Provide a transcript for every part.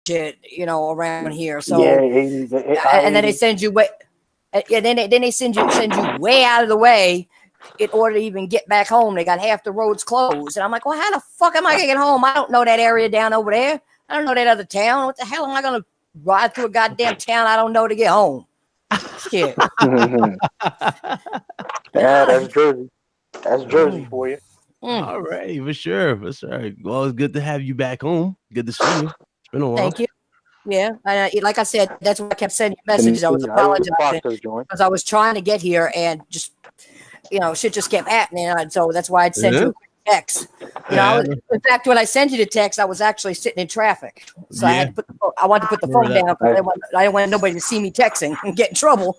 shit, around here. So yeah, and then they send you way, and then they send you way out of the way in order to even get back home. They got half the roads closed, and I'm like, well, how the fuck am I gonna get home? I don't know that area down over there. I don't know that other town. What the hell am I gonna ride through a goddamn town I don't know to get home? Shit. Yeah, that's Jersey. That's Jersey for you. All right, for sure. Well, it's good to have you back home. Good to see you. It's been a while. Thank you. Yeah, like I said, that's why I kept sending you messages. I was apologizing because I was trying to get here and just, shit just kept happening. And so that's why I'd send you a quick text. In fact, when I sent you the text, I was actually sitting in traffic, so I wanted to put the phone down because I didn't want nobody to see me texting and get in trouble.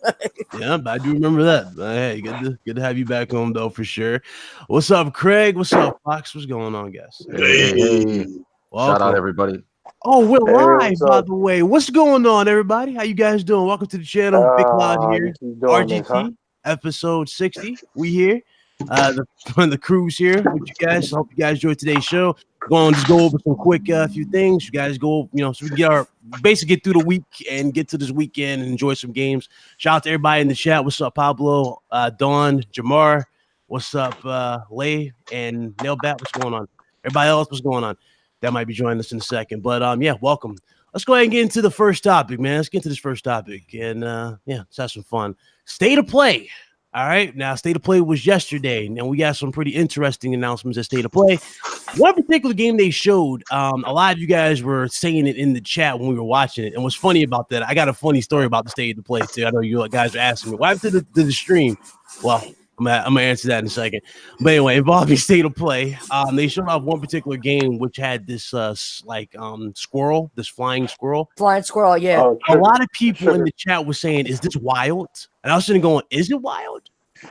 Yeah, I do remember that. Hey, good to have you back home though, for sure. What's up, Craig? What's up, Fox? What's going on, guys? Hey. Shout out everybody. Oh, we're live, by the way. What's going on, everybody? How you guys doing? Welcome to the channel. BitCloud here. RGT, episode 60. We here. The crew's here with you guys. I hope you guys enjoyed today's show. Just go over some quick few things. You guys go, so we can get through the week and get to this weekend and enjoy some games. Shout out to everybody in the chat. What's up, Pablo, Dawn, Jamar? What's up, Lay and Nailbat? What's going on? Everybody else, what's going on? That might be joining us in a second. But welcome. Let's go ahead and get into the first topic, man. Let's get into this first topic. And let's have some fun. State of play. All right. Now, State of Play was yesterday. Now, we got some pretty interesting announcements at State of Play. One particular game they showed, a lot of you guys were saying it in the chat when we were watching it. And what's funny about that, I got a funny story about the State of Play, too. I know you guys are asking me, what happened to the stream? Well, I'm gonna answer that in a second. But anyway, involving State of Play, they showed off one particular game which had this squirrel, this flying squirrel. Flying squirrel, yeah. Oh, a lot of people in the chat were saying, "Is this wild?" And I was sitting going, "Is it wild?"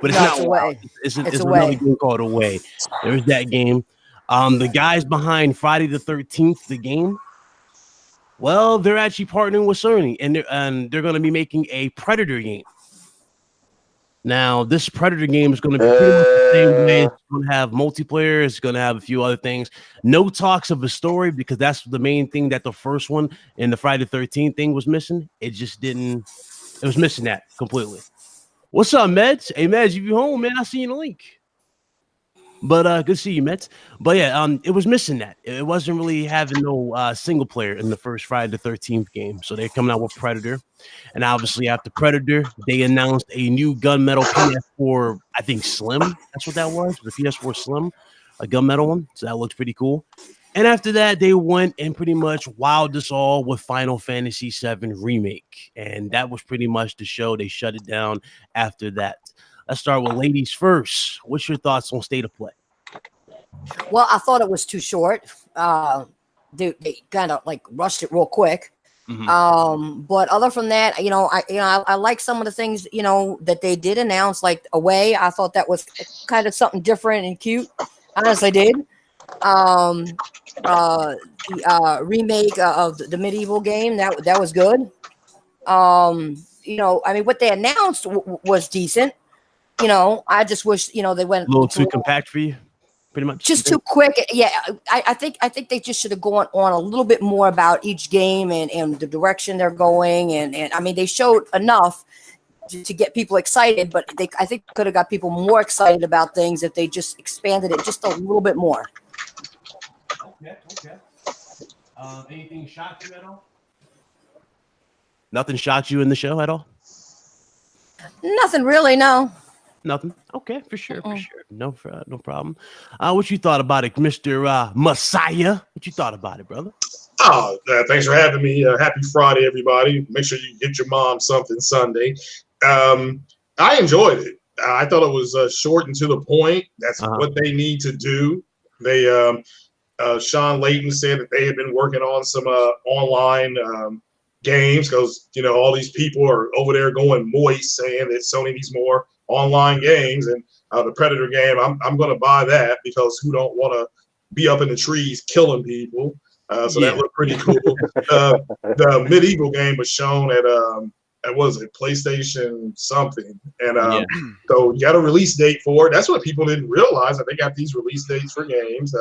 But it's not wild. It's another game called Away. There's that game. The guys behind Friday the 13th, the game. Well, they're actually partnering with Sony, and they're going to be making a Predator game. Now, this Predator game is going to be pretty much the same way. It's going to have multiplayer. It's going to have a few other things. No talks of a story, because that's the main thing that the first one and the Friday the 13th thing was missing. It just didn't. It was missing that completely. What's up, Meds? Hey, Meds, if you home, man, I see you in the link. But good to see you, Mets. But yeah, it was missing that. It wasn't really having no single player in the first Friday the 13th game. So they're coming out with Predator. And obviously after Predator, they announced a new gunmetal PS4, I think Slim. That's what that was, the PS4 Slim, a gunmetal one. So that looks pretty cool. And after that, they went and pretty much wowed us all with Final Fantasy VII Remake. And that was pretty much the show. They shut it down after that. Let's start with ladies first. What's your thoughts on State of Play? Well, I thought it was too short. They kind of like rushed it real quick. Mm-hmm. But other from that, I like some of the things, that they did announce, like Away. I thought that was kind of something different and cute. Honestly, did. The remake of the medieval game, that was good. What they announced was decent. I just wish, they went a little too compact for you, pretty much. Just too quick. Yeah, I think they just should have gone on a little bit more about each game and the direction they're going. And I mean, they showed enough to get people excited, but I think could have got people more excited about things if they just expanded it just a little bit more. Okay. Anything shocked you at all? Nothing shocked you in the show at all? Nothing really, no. Nothing. Okay, for sure. No problem. What you thought about it, Mr. Messiah? What you thought about it, brother? Oh, thanks for having me. Happy Friday, everybody. Make sure you get your mom something Sunday. I enjoyed it. I thought it was short and to the point. That's what they need to do. They Sean Layton said that they had been working on some online games because all these people are over there going moist, saying that Sony needs more online games, and the Predator game, I'm going to buy that because who don't want to be up in the trees killing people? So that looked pretty cool. The medieval game was shown at was it PlayStation something, and so you got a release date for it. That's what people didn't realize, that they got these release dates for games.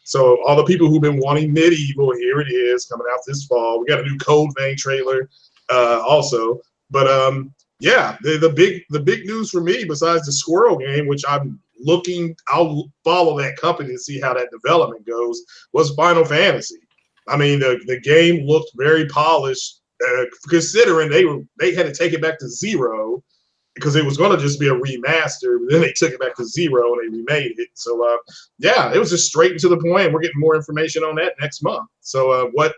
So all the people who've been wanting Medieval, here it is coming out this fall. We got a new Code Vein trailer also, but yeah, the big news for me, besides the Squirrel game, which I'll follow that company to see how that development goes, was Final Fantasy. I mean, the game looked very polished, considering they had to take it back to 0 because it was going to just be a remaster. But then they took it back to 0 and they remade it. So yeah, it was just straight and to the point. We're getting more information on that next month. So what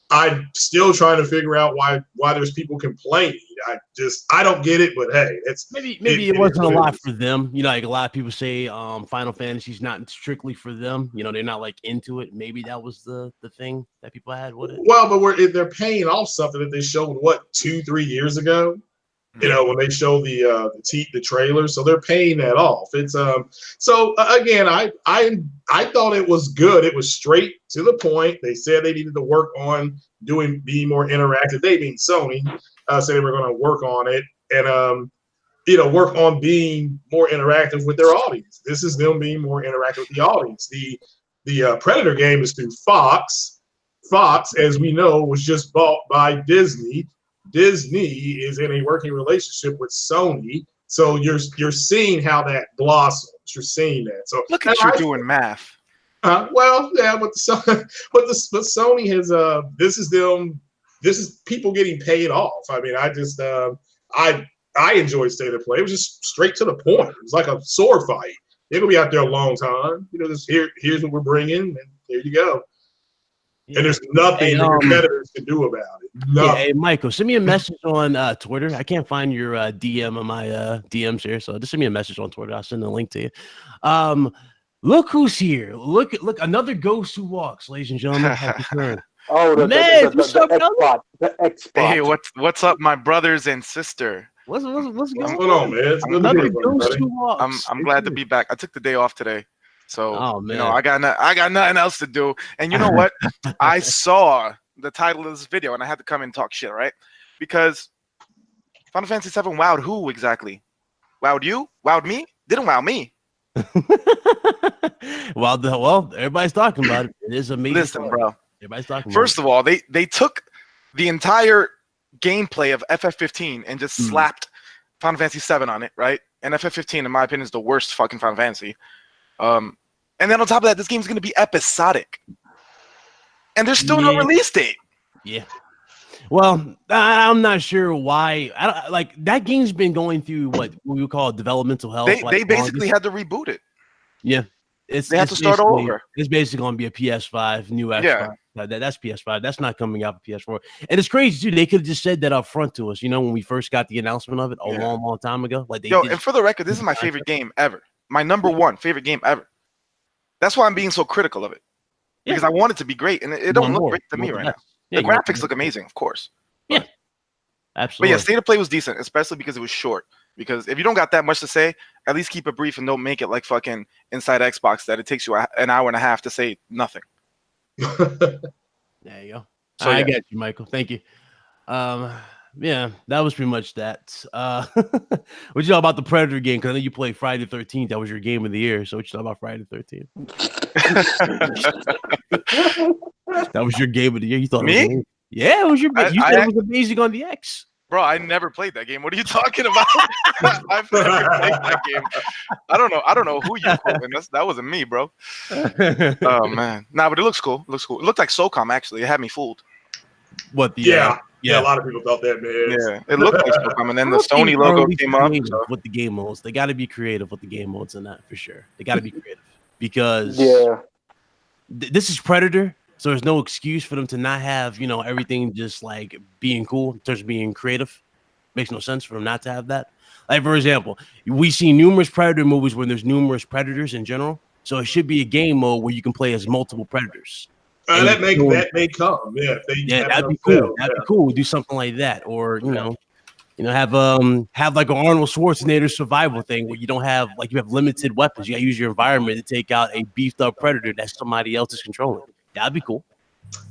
I'm still trying to figure out why there's people complaining. I don't get it, but hey, it's maybe it wasn't a lot for them. You know, like a lot of people say Final Fantasy's not strictly for them. You know, they're not like into it. Maybe that was the thing that people had with it. Well, but they're paying off something that they showed 2-3 years ago. You know, when they show the trailer, so they're paying that off. It's so again, I thought it was good. It was straight to the point. They said they needed to work on being more interactive. They being Sony said they were going to work on it and work on being more interactive with their audience. This is them being more interactive with the audience. The Predator game is through Fox. Fox, as we know, was just bought by Disney. Disney is in a working relationship with Sony, so you're seeing how that blossoms. You're seeing that. So look at you doing math. Well, yeah, but Sony has this is them. This is people getting paid off. I mean, I enjoyed State of Play. It was just straight to the point. It was like a sword fight. They're gonna be out there a long time. You know, here's what we're bringing, and there you go. Yeah. And there's nothing the competitors can do about it. Nothing. Yeah, hey, Michael, send me a message on Twitter. I can't find your DM on my DMs here, so just send me a message on Twitter. I'll send a link to you. Look who's here. Look, another ghost who walks, ladies and gentlemen. Happy turn. Oh, what's up, brother? The X-Bot. Hey, what's up, my brothers and sister? What's going on, man? It's another ghost who walks. I'm glad to be back. I took the day off today. So, man. You know, I got nothing else to do. And you know what? I saw the title of this video and I had to come and talk shit, right? Because Final Fantasy VII wowed who exactly? Wowed you? Wowed me? Didn't wow me. Well, everybody's talking about it. It is amazing. Listen, bro. Everybody's talking about First of all, they took the entire gameplay of FF15 and just slapped Final Fantasy VII on it, right? And FF15, in my opinion, is the worst fucking Final Fantasy. And then on top of that, this game's going to be episodic. And there's still no release date. Yeah. Well, I'm not sure why. I don't like that game's been going through what we would call developmental hell. They basically had to reboot it. Yeah. They have to start over. It's basically going to be a PS5, new Xbox. Yeah. That's PS5. That's not coming out for PS4. And it's crazy, too. They could have just said that up front to us, you know, when we first got the announcement of it a long time ago. Like, and for the record, this is my favorite game ever. My number one favorite game ever. That's why I'm being so critical of it. Because I want it to be great, and it don't look great to me right now. The graphics look amazing, of course. Yeah, absolutely. But yeah, State of Play was decent, especially because it was short. Because if you don't got that much to say, at least keep it brief and don't make it like fucking Inside Xbox that it takes you an hour and a half to say nothing. There you go. So I get you, Michael. Thank you. Yeah, that was pretty much that. What you know about the Predator game? Because I know you played Friday the 13th. That was your game of the year. So what you know about Friday the 13th? That was your game of the year. You thought me? It was yeah, it was your. You said it was amazing on the X. Bro, I never played that game. What are you talking about? I've never played that game. I don't know who you quoting. That wasn't me, bro. Oh man, nah, but it looks cool. It looks cool. It looked like SOCOM actually. It had me fooled. What the? Yeah, a lot of people thought that, man. Yeah, it looked like SOCOM, and then the Sony logo came up. With the game modes, they got to be creative with the game modes and that for sure. They got to be creative because this is Predator. So there's no excuse for them to not have, you know, everything just like being cool in terms of being creative. Makes no sense for them not to have that. Like, for example, we see numerous Predator movies where there's numerous Predators in general. So it should be a game mode where you can play as multiple Predators. That may come. Yeah, that'd be cool. That'd be cool. Do something like that. Or, you know, have like an Arnold Schwarzenegger survival thing where you don't have, like, you have limited weapons. You got to use your environment to take out a beefed up Predator that somebody else is controlling. That'd be cool.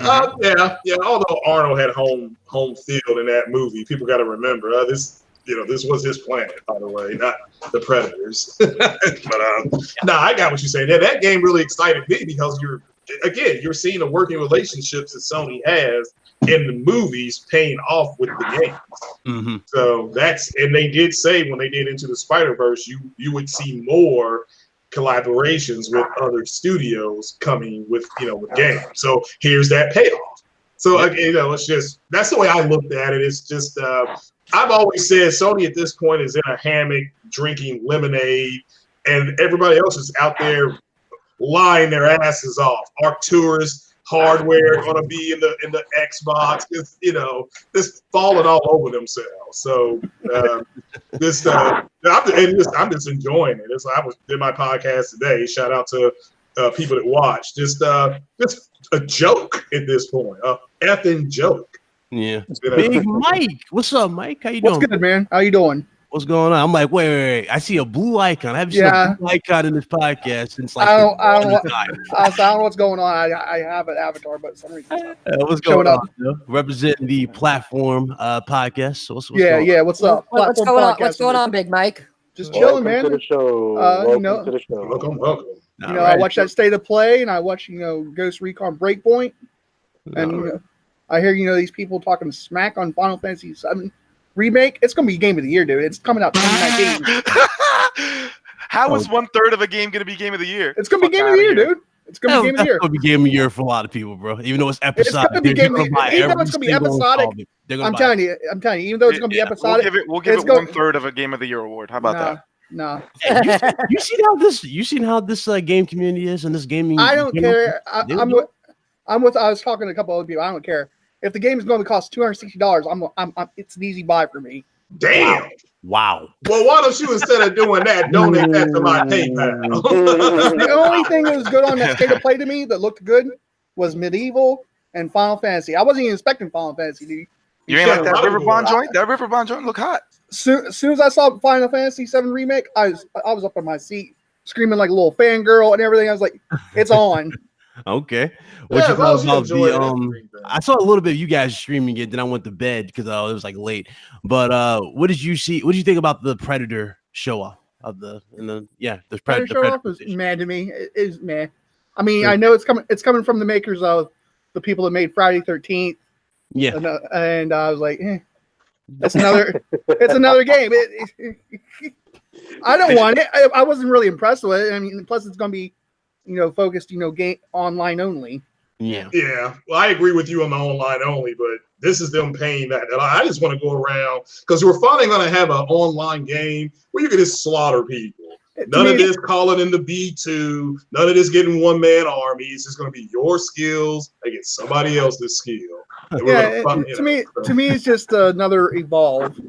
Yeah. Although Arnold had home field in that movie, people got to remember this. This was his planet, by the way, not the Predators. But I got what you're saying. That game really excited me because you're seeing the working relationships that Sony has in the movies paying off with the games. Mm-hmm. So and they did say when they did Into the Spider-Verse, you would see more collaborations with other studios coming with games. So here's that payoff. So it's just that's the way I looked at it. It's just I've always said Sony at this point is in a hammock drinking lemonade, and everybody else is out there lying their asses off. Arcturus hardware going to be in the Xbox, just falling all over themselves. So I'm just enjoying it. I did my podcast today. Shout out to people that watch. Just a joke at this point, a effing joke. Yeah. Big Mike. What's up, Mike? How you doing? What's good, man? How you doing? What's going on? I'm like, wait. I see a blue icon. I haven't seen a blue icon in this podcast since like I don't know what's going on. I have an avatar, but for some reason what's going on? Representing the platform podcast. So what's going on? What's up? What's going on, Big Mike? Just chilling, man. To the show. Welcome to the show. Welcome. I watched that State of Play, and I watched Ghost Recon Breakpoint, and I hear these people talking smack on Final Fantasy VII Remake. It's gonna be game of the year, dude. It's coming out 2019. How is 1/3 of a game gonna be game of the year? It's gonna be game of the year, dude. It's gonna be game of the year. It's gonna be game of the year for a lot of people, bro. Even though it's episodic. It's gonna be game of the year. Even though it's gonna be episodic. I'm telling you. Even though it's gonna be episodic, we'll give it 1/3 of a game of the year award. How about that? No. You seen how this game community is and this gaming. I don't care. I was talking to a couple other people. I don't care. If the game is going to cost $260, it's an easy buy for me. Damn. Wow. Well, why don't you, instead of doing that, donate that to my PayPal? The only thing that was good on that State of Play to me that looked good was Medieval and Final Fantasy. I wasn't even expecting Final Fantasy, dude. You ain't like that Riverbond joint? That Riverbond joint look hot. Soon as I saw Final Fantasy VII Remake, I was up on my seat screaming like a little fangirl and everything. I was like, it's on. Okay. What you thought about the I saw a little bit of you guys streaming it, then I went to bed because it was like late. But what did you see? What did you think about the Predator show off of the Predator show off was mad to me. It is mad. I mean, I know it's coming from the makers of the people that made Friday 13th. Yeah. And I was like, it's another game. I don't want it. I wasn't really impressed with it. I mean, plus it's gonna be focused, game online only. Yeah. Yeah. Well, I agree with you on the online only, but this is them paying that. And I just want to go around because we're finally going to have an online game where you can just slaughter people. None of this calling in the B2, none of this getting one-man armies. It's just going to be your skills against somebody else's skill. To me, it's just another Evolve.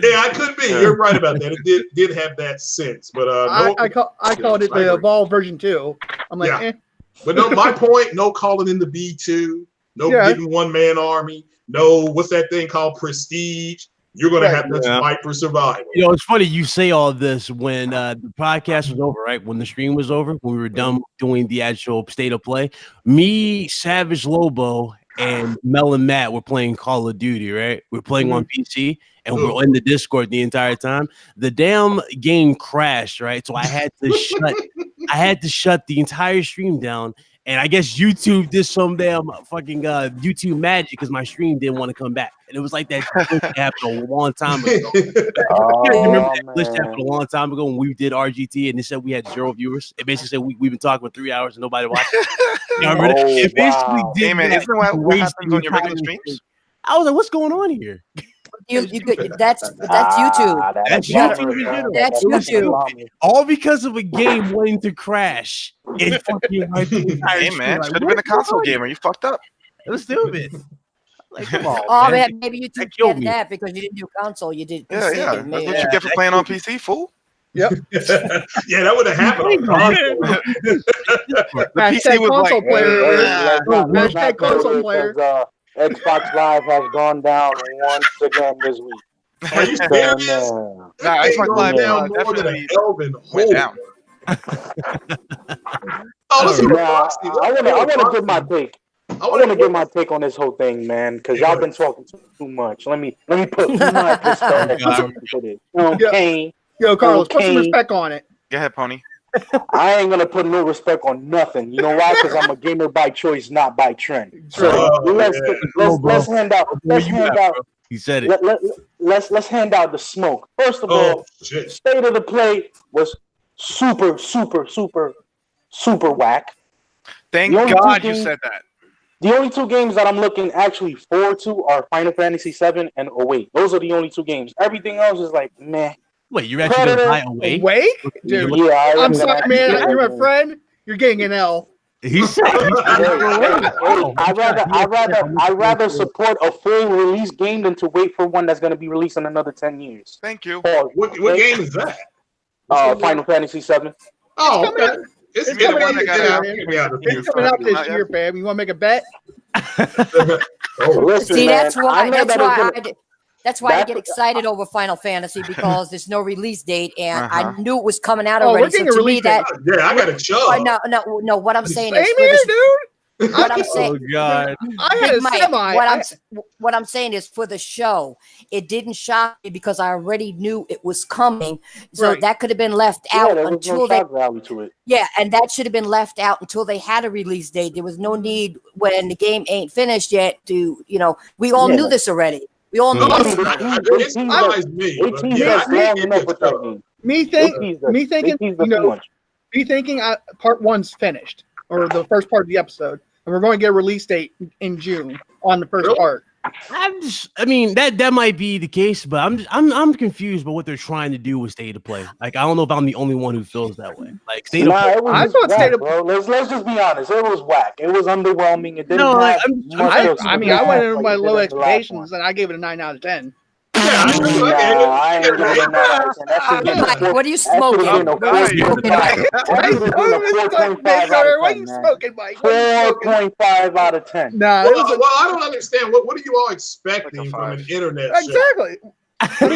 Yeah, I could be. You're right about that. It did have that sense, but I called it the Evolve version 2. I'm like, But no, my point, no calling in the B2, no getting one-man army, no, what's that thing called, Prestige. You're going to have to fight for survival. It's funny you say all this when the podcast was over, right? When the stream was over, when we were done doing the actual State of Play, me, Savage Lobo, and Mel and Matt were playing Call of Duty, right? We're playing on PC, and we're in the Discord the entire time. The damn game crashed, right? So I had to shut the entire stream down. And I guess YouTube did some damn fucking YouTube magic because my stream didn't want to come back. And it was like that happened a long time ago. Remember that glitch happened a long time ago when we did RGT and they said we had 0 viewers. It basically said we've been talking for 3 hours and nobody watched it. It basically did. Hey man, isn't that what happens on your regular streams? I was like, what's going on here? That's YouTube. That's YouTube. That's YouTube. All because of a game wanting to crash. Hey man, should have been a console gamer. You fucked up. It was stupid. Like, come on. Oh man, maybe you took that because you didn't do console. You did. PC. Yeah. That's what you get for playing on PC, fool. Yep. Yeah, that would have happened. PC was like, console player. Xbox Live has gone down once again this week. Are you serious? Nah, Xbox Live definitely went down. I want to give my take. want to get my take on this whole thing, man, because y'all been talking too much. Let me put my perspective into this. Okay. Yo, Carlos, put some respect on it. Go ahead, Pony. I ain't gonna put no respect on nothing. You know why? Because I'm a gamer by choice, not by trend. So let's hand out. He said it. Let's hand out the smoke. First of all, State of the Play was super whack. Thank God you said that. The only two games that I'm looking actually forward to are Final Fantasy VII and Awake. Those are the only two games. Everything else is like meh. Wait, you're actually gonna buy Awake? Awake? Dude, yeah, I'm sorry, man. You're my friend. You're getting an L. I'd rather support a full release game than to wait for one that's going to be released in another 10 years. Thank you. What game is that? Final Fantasy VII. Oh, okay. It's coming out this year, fam. You want to make a bet? Listen, see, man, that's why I get excited over Final Fantasy, because there's no release date, and I knew it was coming out already. We're getting a release date. I got a show. No. What I'm saying is, dude. What I'm saying, oh God, what I'm saying is, for the show, it didn't shock me because I already knew it was coming, so that could have been left out until and that should have been left out until they had a release date. There was no need when the game ain't finished yet to, we all knew this already. We all know this. Me thinking part one's finished, or the first part of the episode, and we're going to get a release date in June on the first part. I mean, that might be the case, but I'm confused by what they're trying to do with State of Play. Like, I don't know if I'm the only one who feels that way. Like, State of Play. I thought State of Play. Let's just be honest. It was whack. It was underwhelming. It didn't. I went in with my low expectations, and I gave it a 9 out of 10. What are you smoking? What are you smoking, Mike? 4.5 out of 10. Nah, well, I don't understand. What are you all expecting from an internet show? Exactly. You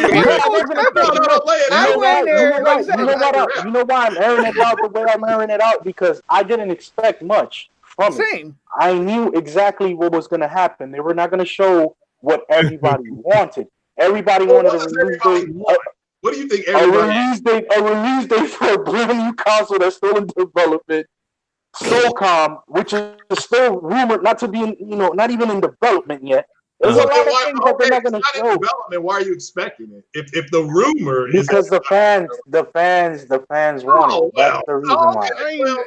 know why I'm airing it out the way I'm airing it out? Because I didn't expect much from it. I knew exactly what was going to happen. They were not going to show what everybody wanted. Everybody wanted a release date. What do you think? A release date for a brand new console that's still in development. SOCOM, which is still rumored not to be, not even in development yet. There's a lot of things that they're not going to show. Development. Why are you expecting it? If the rumor is because the fans want it. That's the reason why. Well,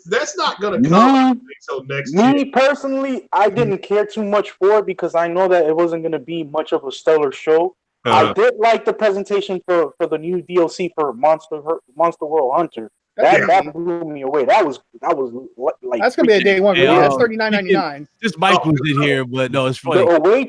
that's not going to come until next year. Me personally, I didn't care too much for it because I know that it wasn't going to be much of a stellar show. I did like the presentation for the new DLC for Monster World Hunter. That blew me away. That was like that's gonna be a day one. That's $39.99. This Mike was in here, but no, it's funny. The away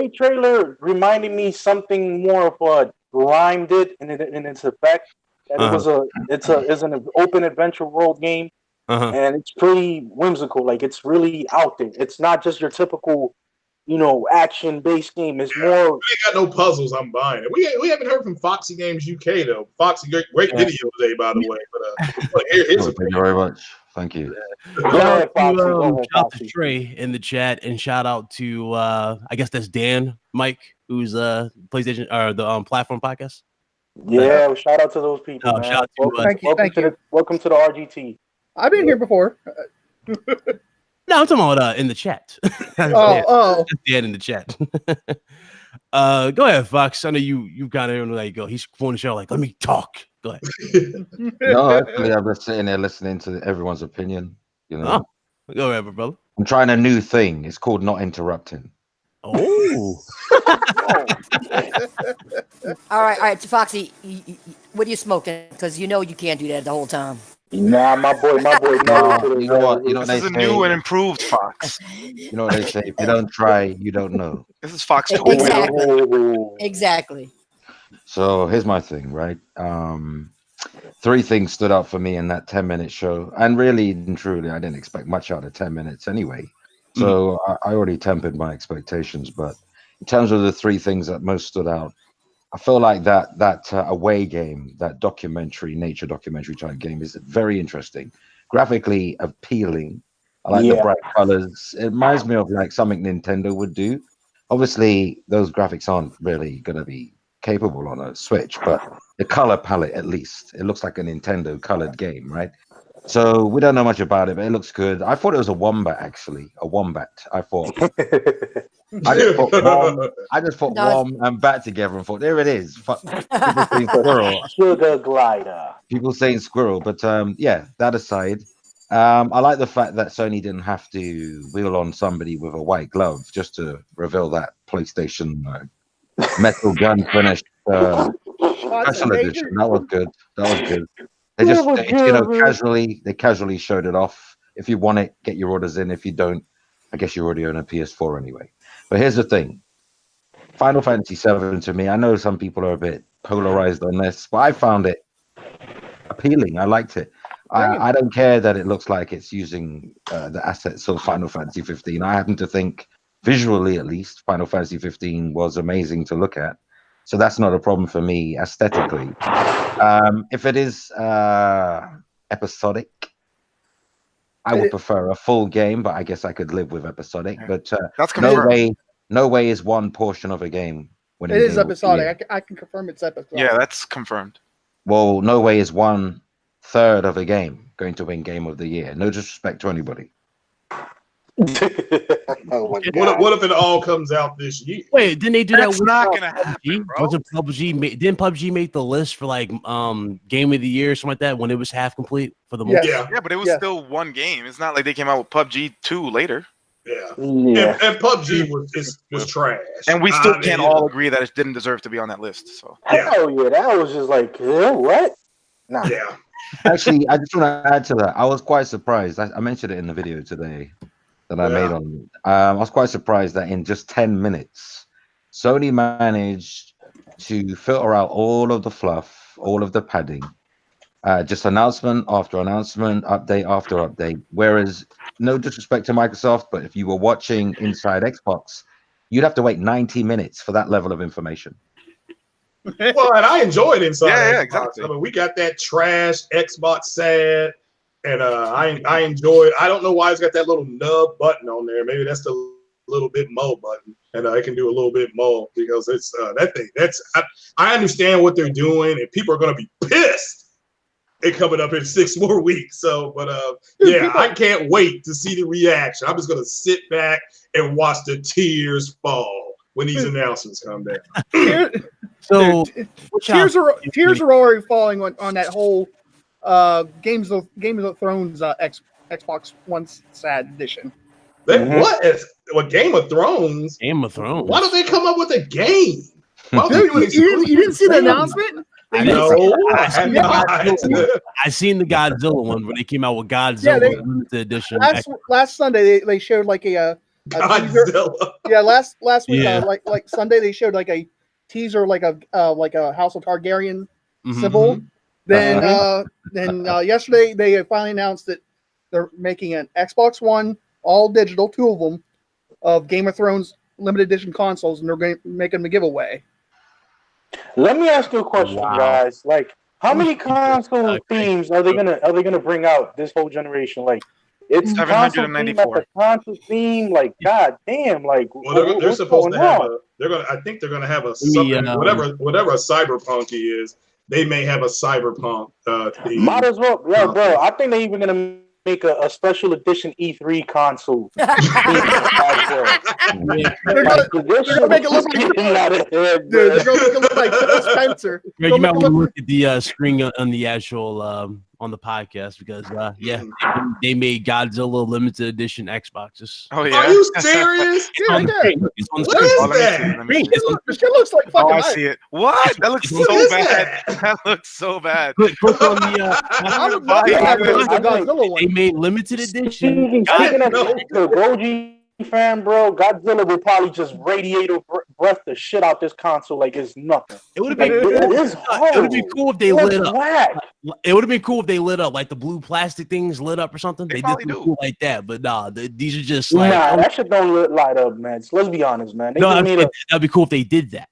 trailer reminded me something more of what Grime did in its effect. That it's an open adventure world game, and it's pretty whimsical. Like, it's really out there. It's not just your typical, action-based game. It's more. We ain't got no puzzles. I'm buying it. We haven't heard from Foxy Games UK though. Foxy, great video today, by the way. But here's thank you very much. Thank you. Shout out to Trey in the chat, and shout out to I guess that's Dan Mike, who's PlayStation or the Platform Podcast. Yeah, shout out to those people. Man. Shout out to, thank you. Welcome to the RGT. I've been here before. No, I'm talking about in the chat. That's Dan in the chat. Go ahead, Fox. I know you kind of like go. He's on the show like, let me talk. Go ahead. No, actually, I'm just sitting there listening to everyone's opinion. Go ahead, brother. I'm trying a new thing. It's called not interrupting. Oh. All right, Foxy. What are you smoking? Because you can't do that the whole time. Nah, my boy. No, you know what? This is a new and improved Fox. You know what they say? If you don't try, you don't know. This is Fox 2. Exactly. So here's my thing, right? 3 things stood out for me in that 10-minute show, and really and truly, I didn't expect much out of 10 minutes anyway. So I already tempered my expectations. But in terms of the 3 things that most stood out, I feel like that away game, that nature documentary type game, is very interesting, graphically appealing, I like the bright colors. It reminds me of like something Nintendo would do. Obviously, those graphics aren't really going to be capable on a Switch, but the color palette, at least, it looks like a Nintendo colored game, right? So we don't know much about it, but it looks good. I thought it was a wombat, actually. A wombat. I thought. I just put wom and bat together and thought, there it is. People saying squirrel. Sugar glider. People saying squirrel, but yeah, that aside, I like the fact that Sony didn't have to wheel on somebody with a white glove just to reveal that PlayStation metal gun finish special edition. That was good. They just casually showed it off. If you want it, get your orders in. If you don't, I guess you already own a PS4 anyway. But here's the thing. Final Fantasy VII to me, I know some people are a bit polarized on this, but I found it appealing. I liked it. I don't care that it looks like it's using the assets of Final Fantasy 15. I happen to think, visually at least, Final Fantasy 15 was amazing to look at. So that's not a problem for me aesthetically. If it is episodic, I would prefer a full game, but I guess I could live with episodic. But that's no way is one portion of a game. It is episodic. I can confirm it's episodic. Yeah, that's confirmed. Well, no way is 1/3 of a game going to win Game of the Year. No disrespect to anybody. What if it all comes out this year? Wait, didn't they do that? That's not gonna happen, bro. Wasn't PUBG? Didn't PUBG make the list for like Game of the Year or something like that when it was half complete for the most? Yeah, but it was still one game. It's not like they came out with PUBG 2 later. Yeah. And PUBG was trash. And we still can't all agree that it didn't deserve to be on that list. So hell yeah, that was just like what? Nah. Yeah. Actually, I just want to add to that. I was quite surprised. I mentioned it in the video today that I made on. I was quite surprised that in just 10 minutes, Sony managed to filter out all of the fluff, all of the padding, just announcement after announcement, update after update. Whereas, no disrespect to Microsoft, but if you were watching Inside Xbox, you'd have to wait 90 minutes for that level of information. Well, and I enjoyed Inside Xbox. Yeah, exactly. I mean, we got that trash Xbox sad. And I enjoyed. I don't know why it's got that little nub button on there. Maybe that's the little bit more button, and I can do a little bit more because it's that thing. I understand what they're doing, and people are going to be pissed. It coming up in 6 more weeks. So, but yeah, I can't wait to see the reaction. I'm just going to sit back and watch the tears fall when these announcements come down. So tears are already falling on that whole. Games of Thrones Xbox One sad edition. What Game of Thrones? Game of Thrones. Why don't they come up with a game? Dude, you didn't see the announcement? I seen the Godzilla one when they came out with Godzilla limited edition. Last Sunday they showed like a Godzilla. Yeah, last week like Sunday they showed like a teaser like a House of Targaryen symbol. Then yesterday they finally announced that they're making an Xbox One all digital, 2 of them, of Game of Thrones limited edition consoles, and they're going to make them a giveaway. Let me ask you a question, guys. Like, how many console themes are they gonna bring out this whole generation? Like, it's 794. Console theme, like, god damn, like. Well, they're supposed to have I think they're gonna have a something, whatever a cyberpunk is. They may have a cyberpunk theme. Might as well, yeah, bro. I think they're even gonna make a special edition E3 console. They're gonna make it look like Phil Spencer. You might want to look at the screen on the actual on the podcast because they made Godzilla limited edition Xboxes. Oh yeah, are you serious? Yeah, what is that? It looks like fucking. Oh, I see it. What? That looks so bad. That looks so bad. Click on the. They made limited edition. Fan, bro, Godzilla will probably just radiator breath the shit out this console like it's nothing. It would have been cool if they lit up. It would have been cool if they lit up, like the blue plastic things lit up or something. They did cool like that, but nah, these are just like that shit don't light up, man. So let's be honest, man. That'd be cool if they did that.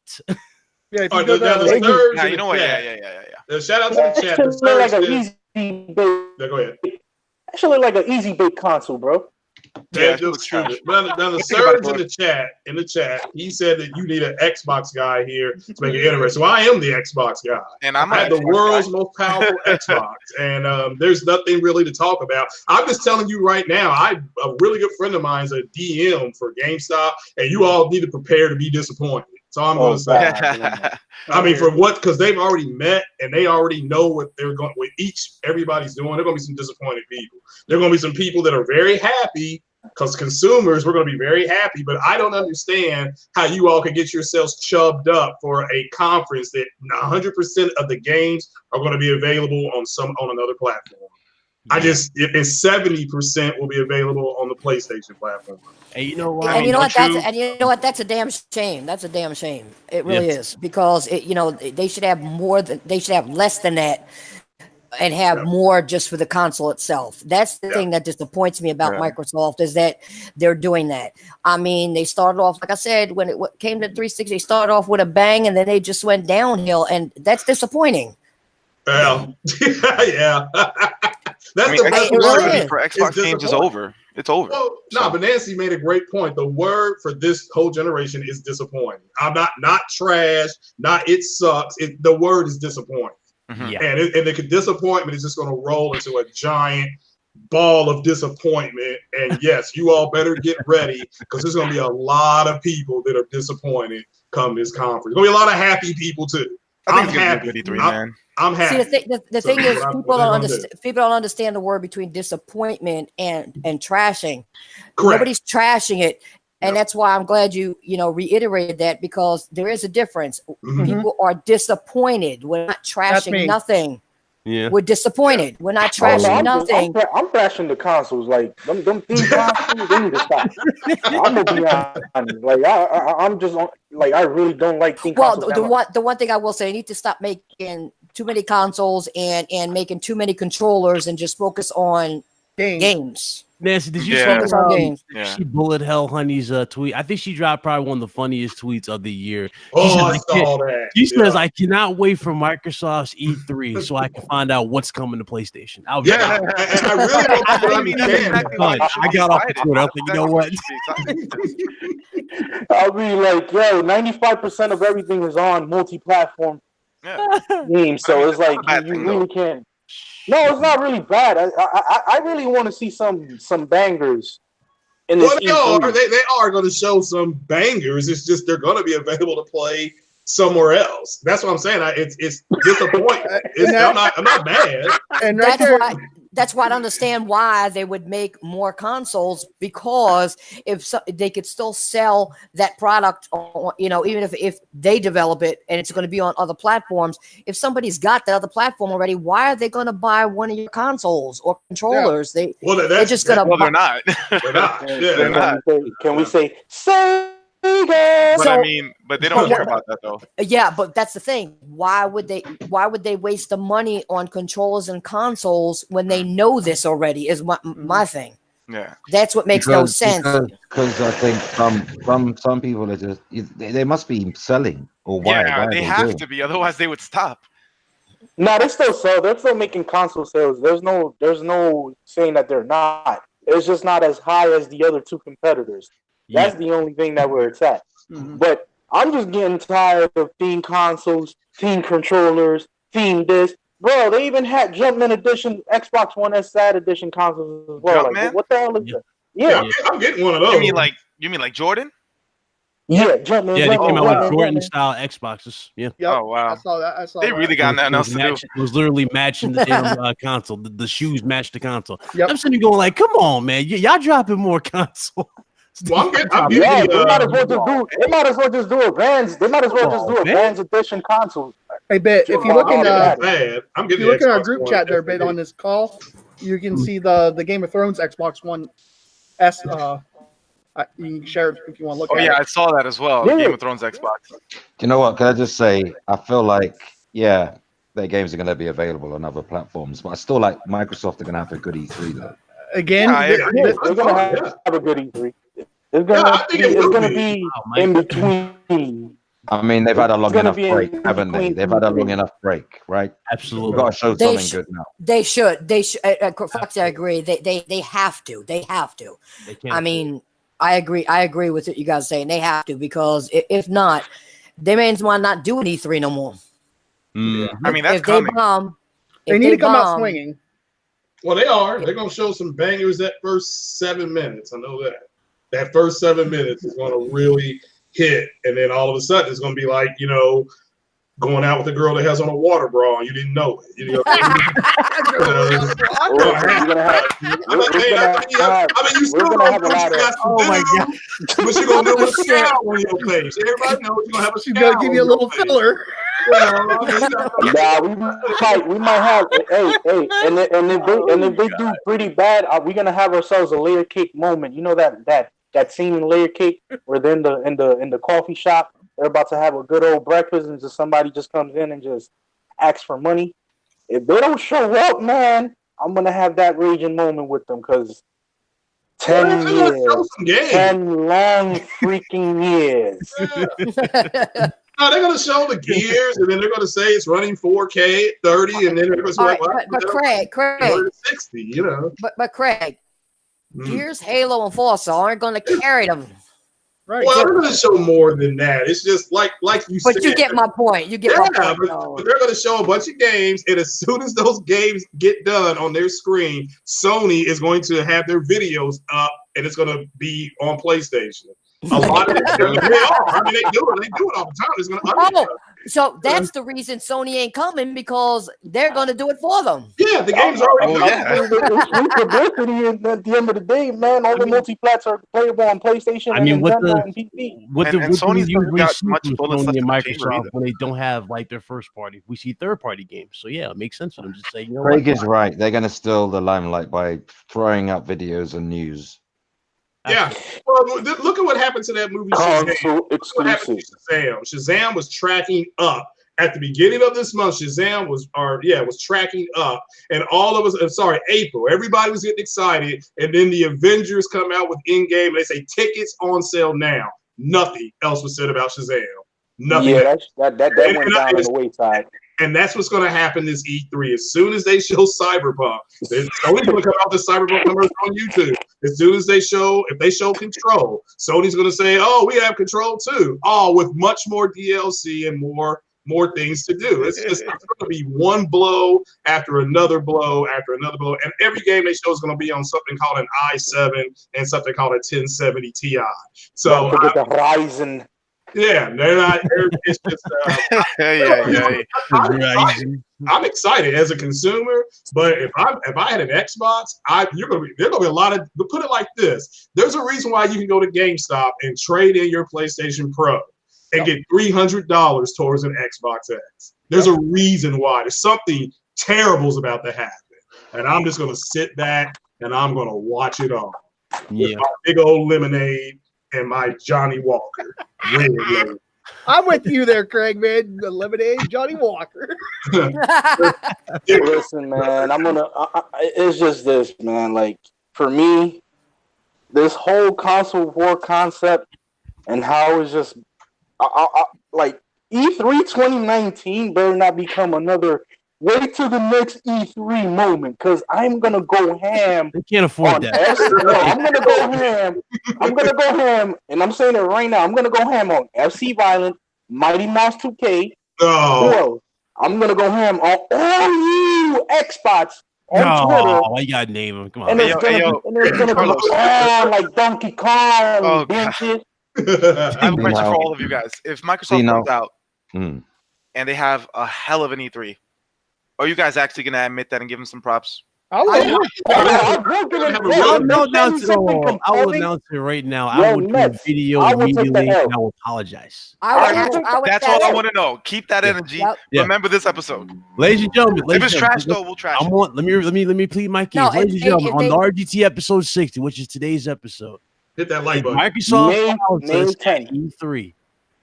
Yeah, you know what? Yeah. Shout out to the chat. That should look like an easy bake. Go ahead. That should look like an easy bake console, bro. That looks stupid. Now the Surge in the chat, he said that you need an Xbox guy here to make it interesting. So I am the Xbox guy. And I have the world's most powerful Xbox. And there's nothing really to talk about. I'm just telling you right now, a really good friend of mine is a DM for GameStop, and you all need to prepare to be disappointed. So I'm going to say, I mean, for what? Because they've already met and they already know what they're going with. Everybody's doing. There are going to be some disappointed people. There are going to be some people that are very happy because consumers, we're going to be very happy. But I don't understand how you all can get yourselves chubbed up for a conference that 100% of the games are going to be available on another platform. I just, if 70% will be available on the PlayStation platform. And you know what? And you know what? That's a damn shame. That's a damn shame. It really is, because they should have less than that, and have more just for the console itself. That's the thing that disappoints me about Microsoft, is that they're doing that. I mean, they started off, like I said, when it came to 360, they started off with a bang, and then they just went downhill, and that's disappointing. Well, yeah. That's the best word for Xbox games is over. It's over. Well, no, but Nancy made a great point. The word for this whole generation is disappointing. I'm not trash, not it sucks. The word is disappointing. Mm-hmm. Yeah. And the disappointment is just going to roll into a giant ball of disappointment. And yes, you all better get ready, because there's going to be a lot of people that are disappointed come this conference. There's going to be a lot of happy people too. I'm happy. I'm happy. See, the thing is, people don't understand the word between disappointment and trashing. Correct. Nobody's trashing it, and that's why I'm glad you reiterated that, because there is a difference. Mm-hmm. People are disappointed. We're not trashing nothing. Yeah, we're disappointed. We're not trashing nothing. I'm trashing the consoles. Like them theme consoles, they need to stop. I'm gonna be honest. Like I'm just like, I really don't like theme consoles. Well, the one thing I will say, they need to stop making too many consoles and making too many controllers, and just focus on games. Nancy, did you focus on games? She bullet hell Honey's tweet? I think she dropped probably one of the funniest tweets of the year. I saw that. She says, "I cannot wait for Microsoft's E3 so I can find out what's coming to PlayStation." And I really don't understand. I got off the Twitter. I was like, you know what? I'll be like, 95% of everything is on multi-platform games, so it's like you really can't. No, it's not really bad. I really want to see some bangers in this. Well, they are going to show some bangers. It's just they're going to be available to play somewhere else. That's what I'm saying. It's disappointing. I'm not mad. And that's why I don't understand why they would make more consoles, because if they could still sell that product, even if they develop it and it's going to be on other platforms. If somebody's got the other platform already, why are they going to buy one of your consoles or controllers? They're just going to. Well, they're not. They're not. They're not. Can we say? But they don't care about that though. Yeah, but that's the thing. Why would they waste the money on controllers and consoles when they know this already? Is my thing. Yeah, that's what makes no sense. Because I think some people are just they must be selling, or why? Yeah, they have to be, otherwise they would stop. No, they still sell. They're still making console sales. There's no saying that they're not. It's just not as high as the other two competitors. That's the only thing that where it's at. Mm-hmm. But I'm just getting tired of theme consoles, theme controllers, theme this. Bro, they even had Jumpman Edition, Xbox One S Sad Edition consoles as well. Like, what the hell is that? Yeah, I'm getting one of those. You mean like Jordan? Yeah, Jumpman. Yeah, they came out with Jordan style Xboxes. Yeah. Yep. Oh wow. I saw that. They really got nothing else to do. It was literally matching the damn console. The shoes matched the console. Yep. I'm sitting going like, come on, man, y'all dropping more console. Well, they might as well just do a Vans. They might as well just do a Vans Edition console. Hey, Bet, if you look in our group chat there, Bet, on this call, you can see the Game of Thrones Xbox One S. You can share it if you want to look at it. I saw that as well. Game of Thrones Xbox. You know what? Can I just say, I feel like, their games are going to be available on other platforms, but I still like Microsoft are going to have a good E3 though. Again, they're going to have a good E3. It's going to be in between I mean, they've had a long enough break, haven't they? They've had a long enough break, right? Absolutely. We've got to show something good now. They should. Foxy, I agree. They have to. They have to. I mean, I agree with what you guys saying. They have to, because if not, they may as well not do an E3 no more. I mean, that's if coming. They need to come out swinging. Well, they are. They're going to show some bangers that first 7 minutes. I know that. That first 7 minutes is going to really hit, and then all of a sudden it's going to be like, you know, going out with a girl that has on a water bra and you didn't know it. You know, you still don't know what you got to do, but you're going to do a scout on your face. Everybody knows you're going to have a scout. She's going to give you a little filler. Nah, we might have. Hey, and if they do pretty bad, we're gonna have ourselves a layer cake moment. You know that scene in Layer Cake where they're in the coffee shop, they're about to have a good old breakfast, and just somebody just comes in and just asks for money. If they don't show up, man, I'm gonna have that raging moment with them, because 10 years, 10 long freaking years. No, they're going to show the gears, and then they're going to say it's running 4K at 30, and then they're going to say, but Craig, 60, you know. But Craig, Gears, Halo, and Forza aren't going to carry them. Right. Well, they're going to show more than that. It's just like you said. But you get my point. You get my point. But they're going to show a bunch of games, and as soon as those games get done on their screen, Sony is going to have their videos up, and it's going to be on PlayStation. A lot of it, they are. I mean, they do it all the time. It's gonna so that's the reason Sony ain't coming, because they're going to do it for them. Yeah, the game's already it's publicity, and at the end of the day, man, all the multi-plats are playable on PlayStation and Nintendo and PC. And Sony's usually got much bullets left in Microsoft when they don't have like their first party. We see third-party games, so yeah, it makes sense for them to say, you know, Craig is right. They're going to steal the limelight by throwing up videos and news. Yeah. Well, look at what happened to that movie Shazam. What happened to Shazam? Shazam was tracking up at the beginning of this month. Shazam was tracking up, and all of us. April. Everybody was getting excited, and then the Avengers come out with Endgame, and they say tickets on sale now. Nothing else was said about Shazam. Nothing. Yeah, that went down on the wayside. And that's what's going to happen this E3. As soon as they show Cyberpunk, Sony's going to come out with Cyberpunk commercial on YouTube. As soon as if they show Control, Sony's going to say, "Oh, we have Control too." All with much more DLC and more things to do. It's going to be one blow after another blow after another blow, and every game they show is going to be on something called an i7 and something called a 1070 Ti. So don't forget the Ryzen. Yeah, they're not. It's just. I'm excited as a consumer, but if I had an Xbox, there's gonna be a lot of. Put it like this: there's a reason why you can go to GameStop and trade in your PlayStation Pro and get $300 towards an Xbox X. There's a reason why. There's something terrible's about to happen, and I'm just gonna sit back and I'm gonna watch it all with my big old lemonade and my Johnny Walker. I'm with you there, Craig, man. The lemonade, Johnny Walker. Listen, man, it's just this, man. Like, for me, this whole console war concept and how it's just, like, E3 2019 better not become another wait till the next E3 moment, because I'm gonna go ham. They can't afford that. I'm gonna go ham. I'm gonna go ham, and I'm saying it right now. I'm gonna go ham on FC Violent, Mighty Mouse 2K. Oh. I'm gonna go ham on all you Xbox on Twitter. Oh, you gotta name them. Come on. And it's gonna be like Donkey Kong and benches. I have a question for all of you guys. If Microsoft comes out and they have a hell of an E3, are you guys actually going to admit that and give them some props? I will announce it right now. I will do a video immediately, and I will apologize. That's all I want to know. Keep that energy. Remember this episode, ladies and gentlemen. If it's trash, though, we'll trash it. Let me plead my case, ladies and gentlemen. On the RGT episode 60, which is today's episode, hit that like button. Microsoft WOWS at E3.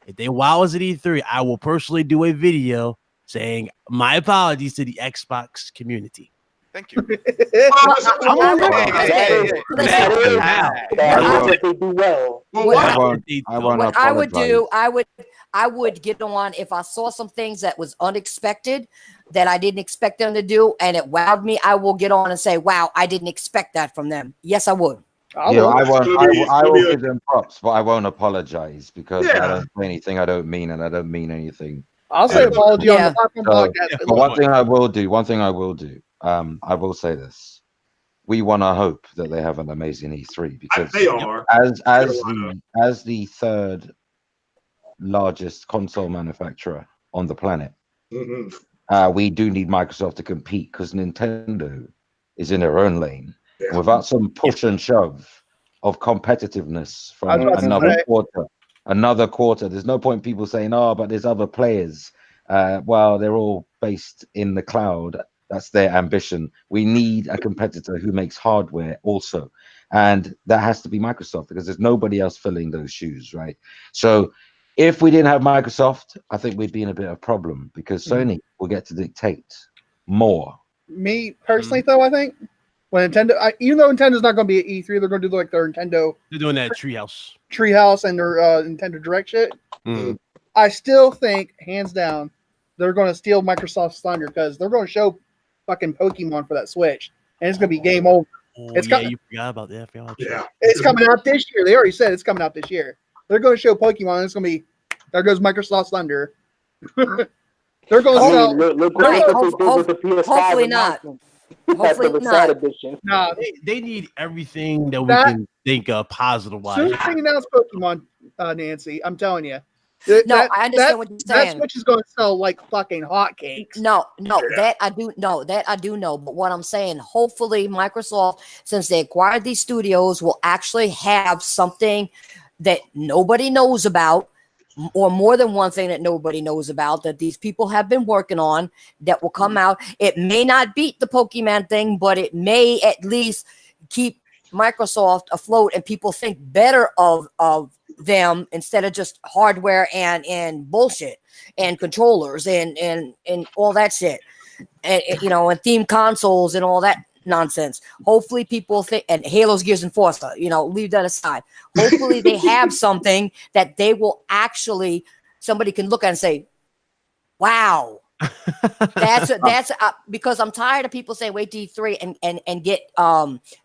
If they WOWS at E3, I will personally do a video saying my apologies to the Xbox community. Thank you. I would get on if I saw some things that was unexpected that I didn't expect them to do, and it wowed me. I will get on and say, "Wow, I didn't expect that from them." Yes, I would. I will give them props, but I won't apologize because I don't say anything I don't mean, and I don't mean anything. I'll say apology on the podcast. But one thing I will do, I will say this. We want to hope that they have an amazing E3 because they are as the third largest console manufacturer on the planet. We do need Microsoft to compete because Nintendo is in their own lane. Yeah. Without some push and shove of competitiveness from another quarter, there's no point people saying, "Oh, but there's other players." Well, they're all based in the cloud. That's their ambition. We need a competitor who makes hardware also, and that has to be Microsoft because there's nobody else filling those shoes, right? So if we didn't have Microsoft, I think we'd be in a bit of a problem because Sony will get to dictate more. Me personally, though, I think when Nintendo, even though Nintendo's not going to be at E3, they're going to do like their Nintendo. They're doing that Treehouse and their Nintendo Direct shit. I still think, hands down, they're going to steal Microsoft's thunder because they're going to show fucking Pokemon for that Switch, and it's going to be game over. Oh, you forgot about that. It's coming out this year. They already said it's coming out this year. They're going to show Pokemon. And it's going to be there goes Microsoft's thunder. They're going to sell. Hopefully not. Hopefully not. No, they need everything that we can think of positive wise. Soon as they announce Pokemon, Nancy, I'm telling you. I understand what you're saying. That Switch is going to sell like fucking hotcakes. No, that I do know. But what I'm saying, hopefully Microsoft, since they acquired these studios, will actually have something that nobody knows about, or more than one thing that nobody knows about that these people have been working on that will come out. It may not beat the Pokemon thing, but it may at least keep Microsoft afloat and people think better of them instead of just hardware and bullshit and controllers and all that shit and and theme consoles and all that nonsense. Hopefully people think, and Halo's, Gears, and Forza, leave that aside. Hopefully they have something that they will actually, somebody can look at and say, wow, that's because I'm tired of people saying wait till E3 and get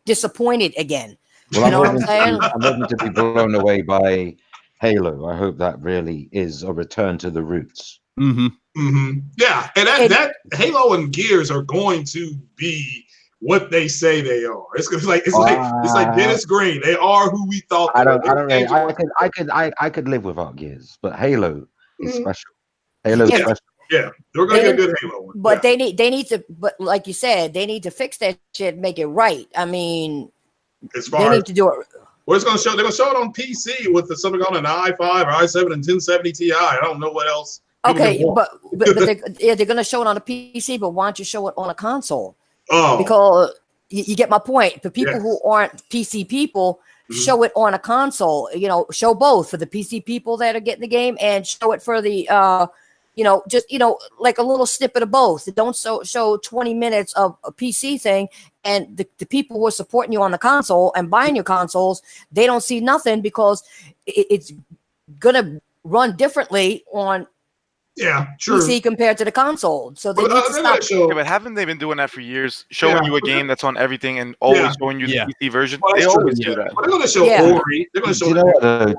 disappointed again. Well, you know what I'm saying? I'm hoping to be blown away by Halo. I hope that really is a return to the roots. Yeah, and that Halo and Gears are going to be what they say they are. It's like Dennis Green. They are who we thought. I could live without Gears, but Halo is special. Halo's special. Yeah, they're gonna get a good Halo one. But they need to. But like you said, they need to fix that shit, and make it right. I mean, they need to do it. Well, it's gonna show. They're gonna show it on PC with something on an i5 or i7 and 1070 Ti. I don't know what else. Okay, but they're gonna show it on a PC. But why don't you show it on a console? Oh, because you get my point. The people who aren't PC people show it on a console. Show both for the PC people that are getting the game and show it for the like a little snippet of both. Don't show 20 minutes of a PC thing, and the people who are supporting you on the console and buying your consoles, they don't see nothing because it's gonna run differently on PC compared to the console. So they need to stop. But haven't they been doing that for years? Showing you a game that's on everything and always showing you the PC version. Well, they always do that. They're going to show Ori. They're going to show. Do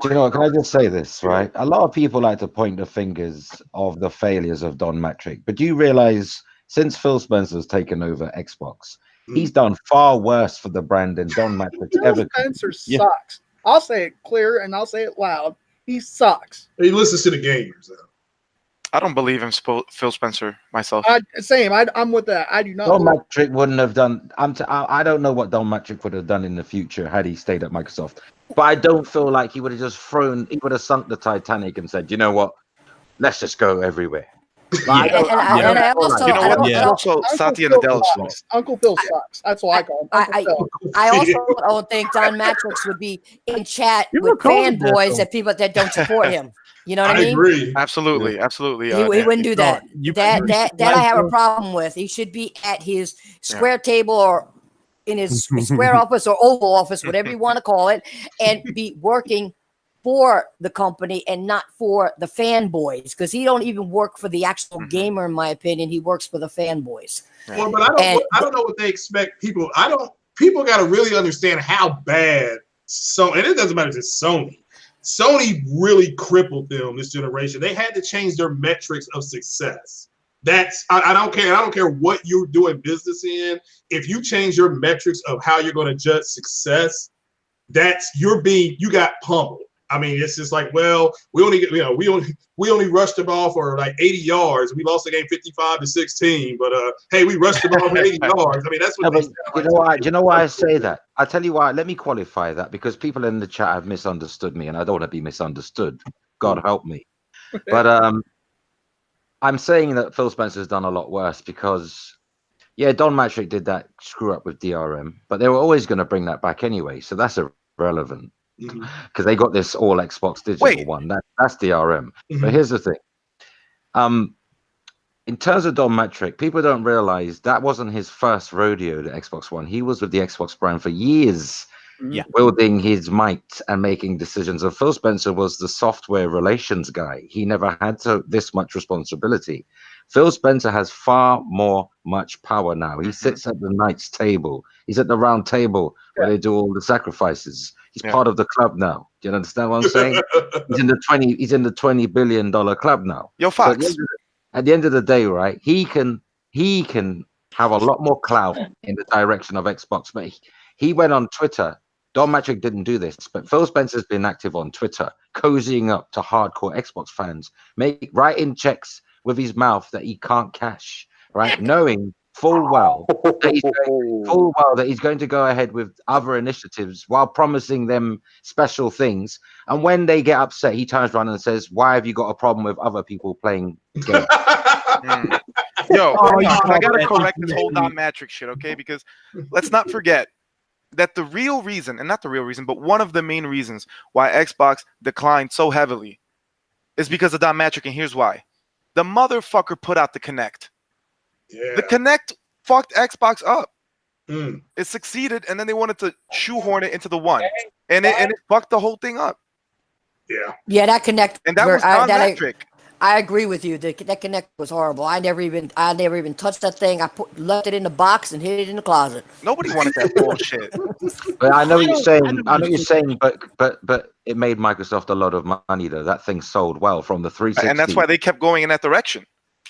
you know what? Can I just say this, right? A lot of people like to point the fingers of the failures of Don Matrick, but do you realize since Phil Spencer's taken over Xbox, he's done far worse for the brand than Don Matrick ever could. Spencer sucks. I'll say it clear and I'll say it loud. He sucks. He listens to the games, though. I don't believe in Phil Spencer myself. I'm with that. I do not. Don Matrick wouldn't have done. I don't know what Don Matrick would have done in the future had he stayed at Microsoft. But I don't feel like he would have just sunk the Titanic and said, "You know what? Let's just go everywhere." I also, you know what? I also Satya Nadella's fault. Uncle Phil sucks. That's what I call him. I also don't think Don Matrix would be in chat with fanboys and people that don't support him. You know what I mean? Agree. Absolutely. He wouldn't do that. That I have a problem with. He should be at his square table or in his square office or oval office, whatever you want to call it, and be working for the company and not for the fanboys, because he don't even work for the actual gamer, in my opinion. He works for the fanboys. Well, but I don't know what they expect people. People got to really understand how bad and it doesn't matter if it's Sony. Sony really crippled them this generation. They had to change their metrics of success. I don't care. I don't care what you're doing business in. If you change your metrics of how you're going to judge success, you got pummeled. I mean, it's just like, well, we only rushed the ball for like 80 yards. We lost the game 55-16, but hey, we rushed the ball for 80 yards. I mean, that's what you know why I say that? I'll tell you why. Let me qualify that, because people in the chat have misunderstood me, and I don't want to be misunderstood. God help me. But I'm saying that Phil Spencer's done a lot worse because, Don Matrick did that screw up with DRM, but they were always going to bring that back anyway, so that's irrelevant. Because they got this all Xbox digital one. That's DRM. But here's the thing. In terms of Don Matrick, people don't realize that wasn't his first rodeo, the Xbox One. He was with the Xbox brand for years, wielding his might and making decisions. And Phil Spencer was the software relations guy. He never had this much responsibility. Phil Spencer has much power now. He sits at the knight's table. He's at the round table where they do all the sacrifices. He's part of the club now. Do you understand what I'm saying? He's in the $20 billion club now. Yo, Fox. So at the end of the day, right? He can have a lot more clout in the direction of Xbox. But he went on Twitter. Don Matrick didn't do this, but Phil Spencer's been active on Twitter, cozying up to hardcore Xbox fans, writing checks with his mouth that he can't cash, right? Knowing full well that he's going to go ahead with other initiatives while promising them special things. And when they get upset, he turns around and says, "Why have you got a problem with other people playing games?" Yo, I gotta correct this whole Don Matrix shit, okay? Because let's not forget that the real reason, and not the real reason, but one of the main reasons why Xbox declined so heavily is because of Don Matrix, and here's why. The motherfucker put out the Kinect. Yeah. The Kinect fucked Xbox up. It succeeded, and then they wanted to shoehorn it into the One, and it fucked the whole thing up. Yeah, that Kinect, and that was Don Matrick. I agree with you. That Kinect was horrible. I never even touched that thing. I left it in the box and hid it in the closet. Nobody wanted that bullshit. But I know what you're saying. But it made Microsoft a lot of money though. That thing sold well from the 360, and that's why they kept going in that direction.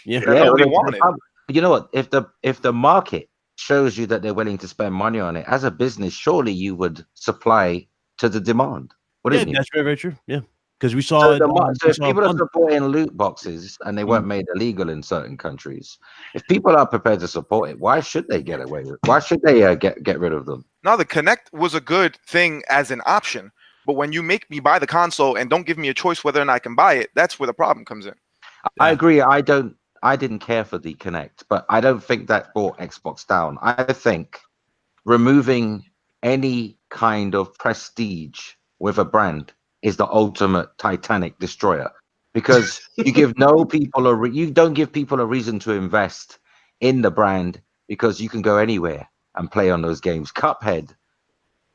Yeah, nobody wanted. You know what? If the market shows you that they're willing to spend money on it as a business, surely you would supply to the demand. That's very, very true. Yeah. Because we saw if people are supporting loot boxes and they weren't made illegal in certain countries, if people are prepared to support it, why should they get away with it? Why should they get rid of them? No, the Kinect was a good thing as an option, but when you make me buy the console and don't give me a choice whether or not I can buy it, that's where the problem comes in. I agree. I didn't care for the Kinect, but I don't think that brought Xbox down. I think removing any kind of prestige with a brand is the ultimate Titanic destroyer, because you give you don't give people a reason to invest in the brand, because you can go anywhere and play on those games. Cuphead,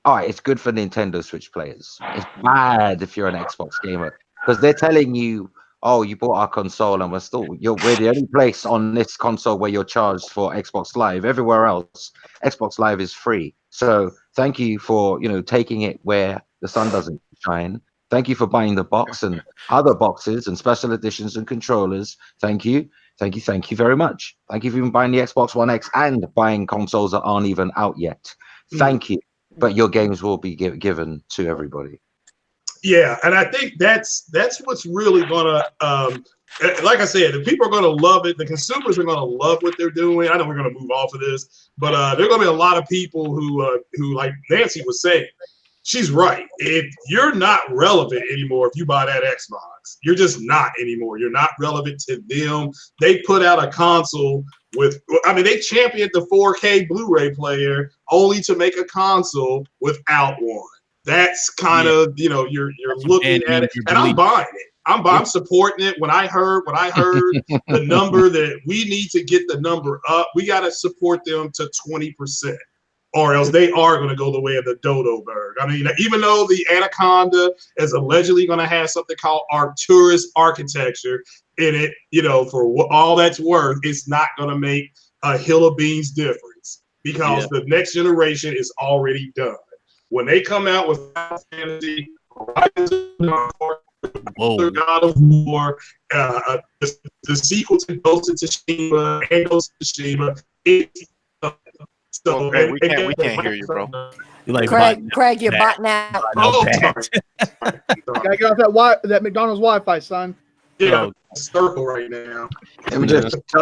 all right, it's good for Nintendo Switch players. It's bad if you're an Xbox gamer, because they're telling you, "Oh, you bought our console and we're the only place on this console where you're charged for Xbox Live. Everywhere else, Xbox Live is free. So thank you for taking it where the sun doesn't shine. Thank you for buying the box and other boxes and special editions and controllers. Thank you very much. Thank you for even buying the Xbox One X and buying consoles that aren't even out yet. Thank you, but your games will be given to everybody." Yeah, and I think that's what's really gonna, like I said, the people are gonna love it. The consumers are gonna love what they're doing. I know we're gonna move off of this, but there are gonna be a lot of people who like Nancy was saying, she's right. If you're not relevant anymore, if you buy that Xbox, you're just not anymore. You're not relevant to them. They put out a console with, I mean, they championed the 4K Blu-ray player only to make a console without one. That's kind of, you know, you're looking at it, and I'm buying it. I'm supporting it. When I heard the number that we need to get the number up, we got to support them to 20%. Or else they are going to go the way of the dodo bird. I mean, even though the Anaconda is allegedly going to have something called Arcturus architecture in it, you know, for all that's worth, it's not going to make a hill of beans difference because the next generation is already done. When they come out with Final Fantasy, God of War, the sequel to Ghost of Tsushima and Ghost of Tsushima, so we can't hear you, bro. You're like Craig, you're botting out. Oh, gotta get off that McDonald's Wi-Fi, son. Yeah, circle right now.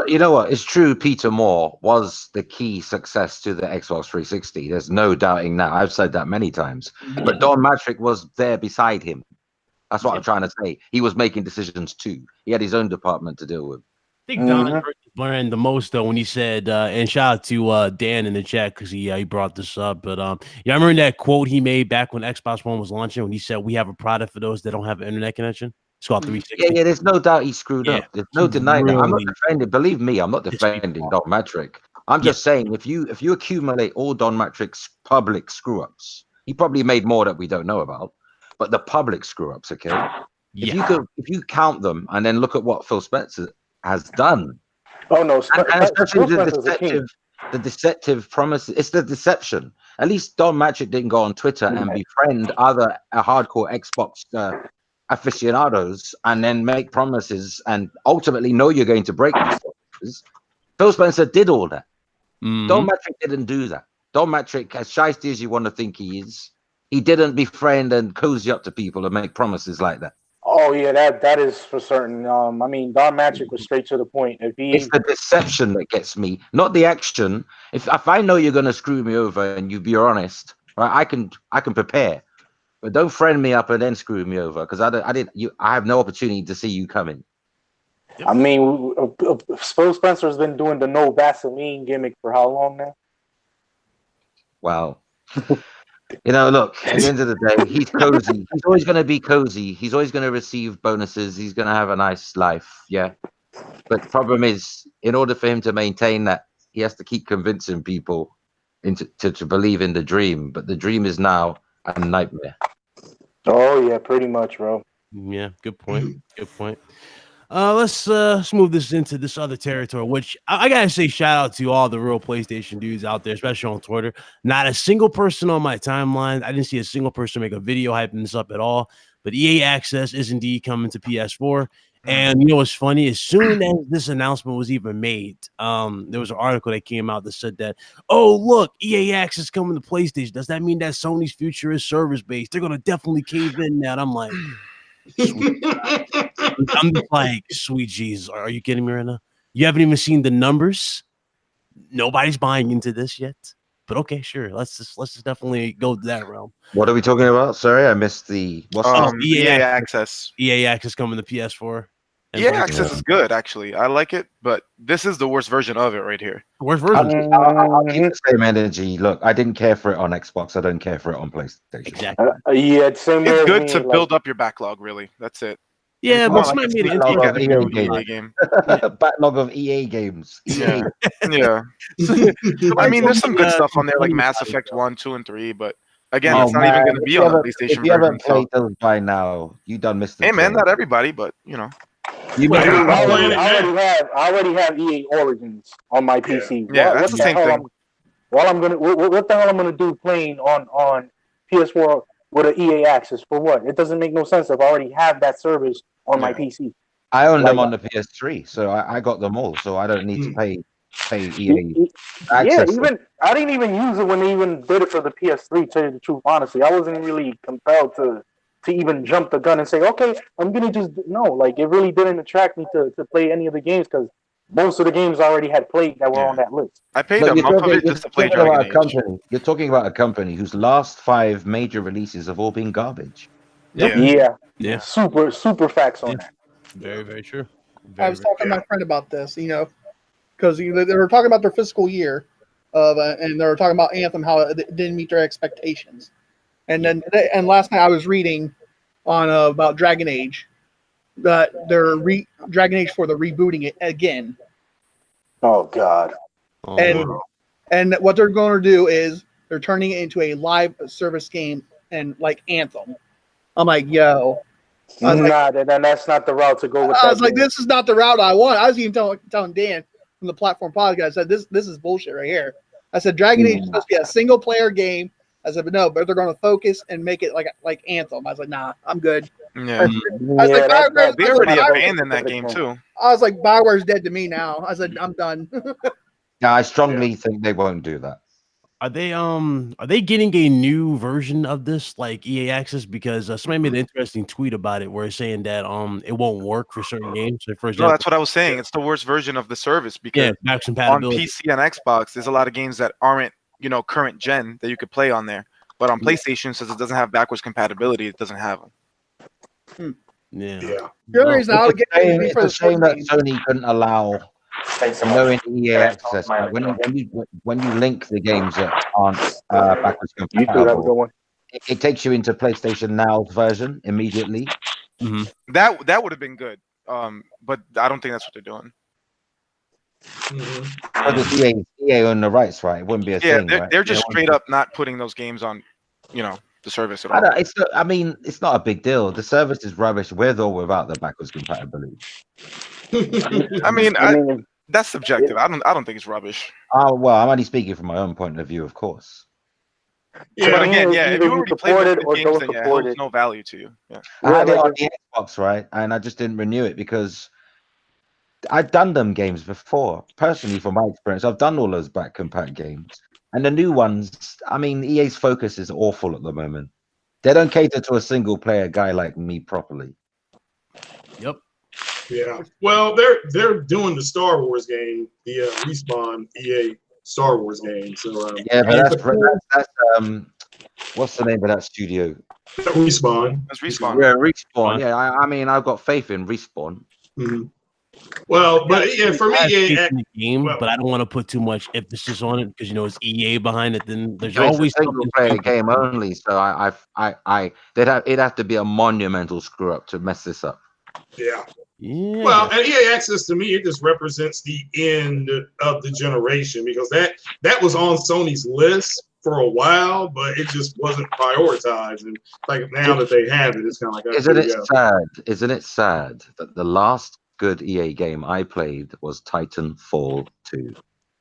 You know what? It's true. Peter Moore was the key success to the Xbox 360. There's no doubting that. I've said that many times. But Don Matrick was there beside him. That's what I'm trying to say. He was making decisions too. He had his own department to deal with. I think Don learned the most though when he said, and shout out to Dan in the chat because he brought this up. But I remember that quote he made back when Xbox One was launching when he said, "We have a product for those that don't have an internet connection." It's called 360. Yeah, there's no doubt he screwed up. There's no denying that. I'm not defending. Believe me, I'm not defending Don Matrick. I'm just saying if you accumulate all Don Matrick's public screw ups, he probably made more that we don't know about. But the public screw ups, okay? If you count them and then look at what Phil Spencer has done. Oh no, and especially the deceptive promises. It's the deception. At least Don Matrick didn't go on Twitter and befriend other hardcore Xbox aficionados and then make promises and ultimately know you're going to break these promises. Phil Spencer did all that. Don Matrick didn't do that. Don Matrick, as shiesty as you want to think he is, he didn't befriend and cozy up to people and make promises like that. Oh yeah, that is for certain. I mean, Don Matrick was straight to the point. It's the deception that gets me, not the action. If I know you're going to screw me over and you be honest, right, I can prepare, but don't friend me up and then screw me over because I have no opportunity to see you coming. I mean, Phil Spencer has been doing the no Vaseline gimmick for how long now? Wow. You know, look, at the end of the day, he's cozy. He's always going to be cozy. He's always going to receive bonuses. He's going to have a nice life. Yeah. But the problem is, in order for him to maintain that, he has to keep convincing people to believe in the dream. But the dream is now a nightmare. Oh, yeah, pretty much, bro. Yeah, good point. Good point. Let's move this into this other territory, which I gotta say, shout out to all the real PlayStation dudes out there, especially on Twitter. Not a single person on my timeline. I didn't see a single person make a video hyping this up at all. But EA Access is indeed coming to PS4. And you know what's funny? As soon as this announcement was even made, there was an article that came out that said that, oh, look, EA Access coming to PlayStation. Does that mean that Sony's future is service-based? They're gonna definitely cave in now. And I'm like, I'm just like, sweet Jesus, are you kidding me right now? You haven't even seen the numbers. Nobody's buying into this yet. But okay, sure. Let's just definitely go to that realm. What are we talking about? Sorry, I missed the EA Access. EA Access coming to PS4. EA Access is good, actually. I like it, but this is the worst version of it right here. Worst version. I'll keep the same energy. Look, I didn't care for it on Xbox. I don't care for it on PlayStation. Exactly. It's good to build up your backlog, really. That's it. Yeah, but it's might be an EA game. Backlog of EA games. Yeah. Yeah. I mean, there's some good stuff on there, like Mass Effect 1, 2, and 3, but again, it's not even going to be on the PlayStation version. If you haven't played those by now, you done missed it. Hey, man, not everybody, but, you know. I already have EA Origins on my PC. Yeah, that's the same thing. What the hell I'm gonna do playing on PS4 with an EA Access for what? It doesn't make no sense if I already have that service on my PC. I own them on the PS3, so I got them all, so I don't need to pay EA Access. Yeah, I didn't even use it when they even did it for the PS3. To tell you the truth, honestly, I wasn't really compelled to even jump the gun and say, okay, I'm gonna just no. Like it really didn't attract me to play any of the games because most of the games I already had played that were on that list. I paid a month of it just to play Dragon Age. You're talking about a company whose last 5 major releases have all been garbage. Yeah. Super facts on that. Very, very true. I was talking to my friend about this, because they were talking about their fiscal year, and they were talking about Anthem, how it didn't meet their expectations. And then, last night I was reading on about Dragon Age, that Dragon Age 4, they're rebooting it again. Oh God! And what they're going to do is they're turning it into a live service game, and like Anthem. I'm like, yo. Then that's not the route to go with. I was like, this is not the route I want. I was even telling Dan from the Platform Podcast, I said, this is bullshit right here. I said, Dragon Age is supposed to be a single player game. I said, but no, but they're going to focus and make it like Anthem. I was like, nah, I'm good. Yeah. They already abandoned that game too. I was like, BioWare's dead to me now. I said, I'm done. Yeah, I strongly think they won't do that. Are they getting a new version of this, like EA Access? Because somebody made an interesting tweet about it, where it's saying that it won't work for certain games. So for example, no, that's what I was saying. It's the worst version of the service because on PC and Xbox, there's a lot of games that aren't current gen that you could play on there. But on PlayStation, since it doesn't have backwards compatibility, it doesn't have them. Yeah. The only reason it's a shame that Sony couldn't allow. In EA Access, when you link the games that aren't backwards compatible, it takes you into PlayStation Now's version immediately. Mm-hmm. That would have been good, but I don't think that's what they're doing. Mm-hmm. EA own the rights, right? It wouldn't be a thing. They're just straight up not putting those games on, the service at all. It's not a big deal. The service is rubbish with or without the backwards compatibility. That's subjective. I don't think it's rubbish. Oh well, I'm only speaking from my own point of view, of course. Yeah, but again, if you already played it games, then it holds no value to you. Yeah. I had it on the Xbox, right, and I just didn't renew it because I've done them games before. Personally, from my experience, I've done all those back compat games, and the new ones. EA's focus is awful at the moment. They don't cater to a single player guy like me properly. Yep. Yeah, well, they're doing the Star Wars game, the Respawn EA Star Wars game. So yeah, but that's what's the name of that studio? Respawn. That's Respawn. Yeah, Respawn. Yeah, I've got faith in Respawn. Mm-hmm. Well, but for me, but I don't want to put too much emphasis on it because it's EA behind it. Then there's always always a single player game only. So it'd have to be a monumental screw up to mess this up. Yeah. Well, and EA Access to me, it just represents the end of the generation because that was on Sony's list for a while, but it just wasn't prioritized. And like now that they have it, it's kind of like Isn't it sad that the last good EA game I played was Titanfall 2?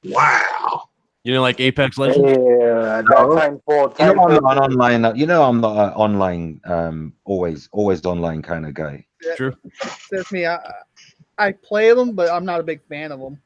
Wow. Like Apex Legends? Yeah, Titanfall. I'm not online. I'm not an online, always online kind of guy. True. That's me. I play them, but I'm not a big fan of them.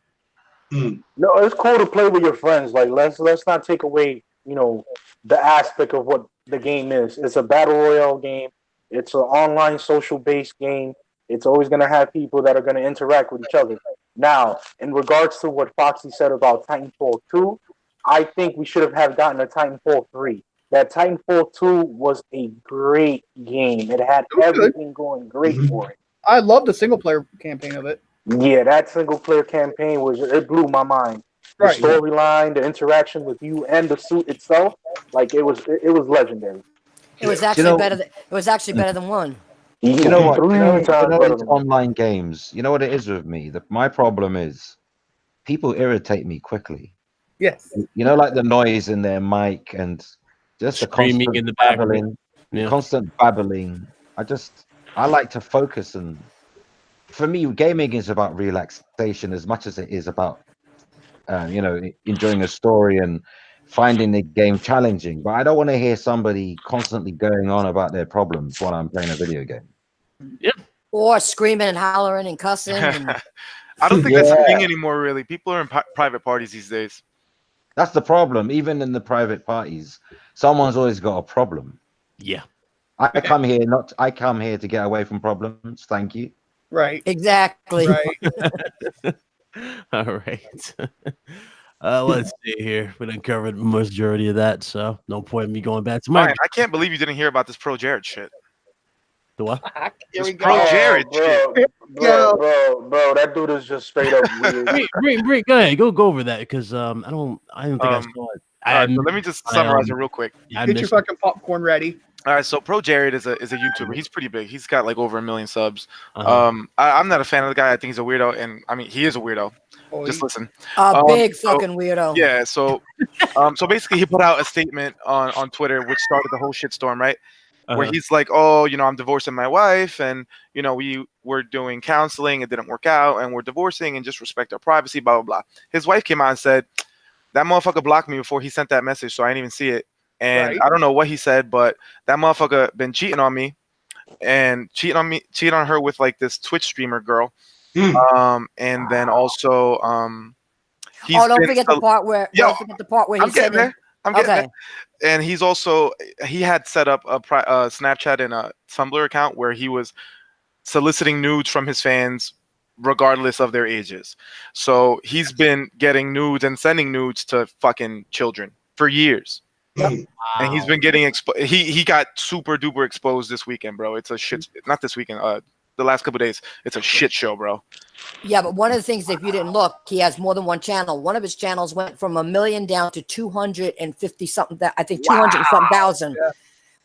No, it's cool to play with your friends. Like let's not take away, the aspect of what the game is. It's a battle royale game. It's an online social based game. It's always going to have people that are going to interact with each other. Now, in regards to what Foxy said about Titanfall 2, I think we should have gotten a Titanfall 3. That Titanfall 2 was a great game. It had everything going great for it. I love the single player campaign of it. Yeah, that single player campaign it blew my mind. The storyline, the interaction with you and the suit itself, it was legendary. It was actually better. It was actually better than one. You know what? It's online games. You know what it is with me? My problem is people irritate me quickly. Yes. Like the noise in their mic and just the constant in the babbling. Constant babbling. I like to focus, and for me, gaming is about relaxation as much as it is about enjoying a story and finding the game challenging. But I don't want to hear somebody constantly going on about their problems while I'm playing a video game. Yep. Or screaming and hollering and cussing. I don't think that's a thing anymore, really. People are in private parties these days. That's the problem. Even in the private parties, someone's always got a problem. Yeah. I come here to get away from problems. Thank you. Right. Exactly. Right. All right. Let's see here. We done covered the majority of that, so no point in me going back to my. Ryan, I can't believe you didn't hear about this projared shit. The what? This projared shit. Bro, that dude is just straight up weird. Bring, go ahead, go over that because I don't think I saw it. All right, so let me just summarize it real quick. Get your fucking popcorn ready. All right, so projared is a YouTuber. He's pretty big. He's got like over 1 million subs. I'm not a fan of the guy. I think he's a weirdo, and I mean he is a weirdo. Just listen. Big fucking weirdo. Yeah. So, so basically, he put out a statement on Twitter, which started the whole shitstorm, right? Where he's like, "Oh, I'm divorcing my wife, and we were doing counseling, it didn't work out, and we're divorcing, and just respect our privacy." Blah blah blah. His wife came out and said, "That motherfucker blocked me before he sent that message, so I didn't even see it." And I don't know what he said, but that motherfucker been cheating on me, and cheating on her with like this Twitch streamer girl. And then also, don't forget the part where I'm getting there. And he had set up a Snapchat and a Tumblr account where he was soliciting nudes from his fans regardless of their ages. So he's been getting nudes and sending nudes to fucking children for years. Wow. And he's been getting he got super duper exposed this weekend, bro. It's a shit. Not this weekend. The last couple of days, it's a shit show, bro. Yeah, but one of the things, if you didn't look, he has more than one channel. One of his channels went from 1 million down to 250 something. I think 200 and something thousand. Yeah.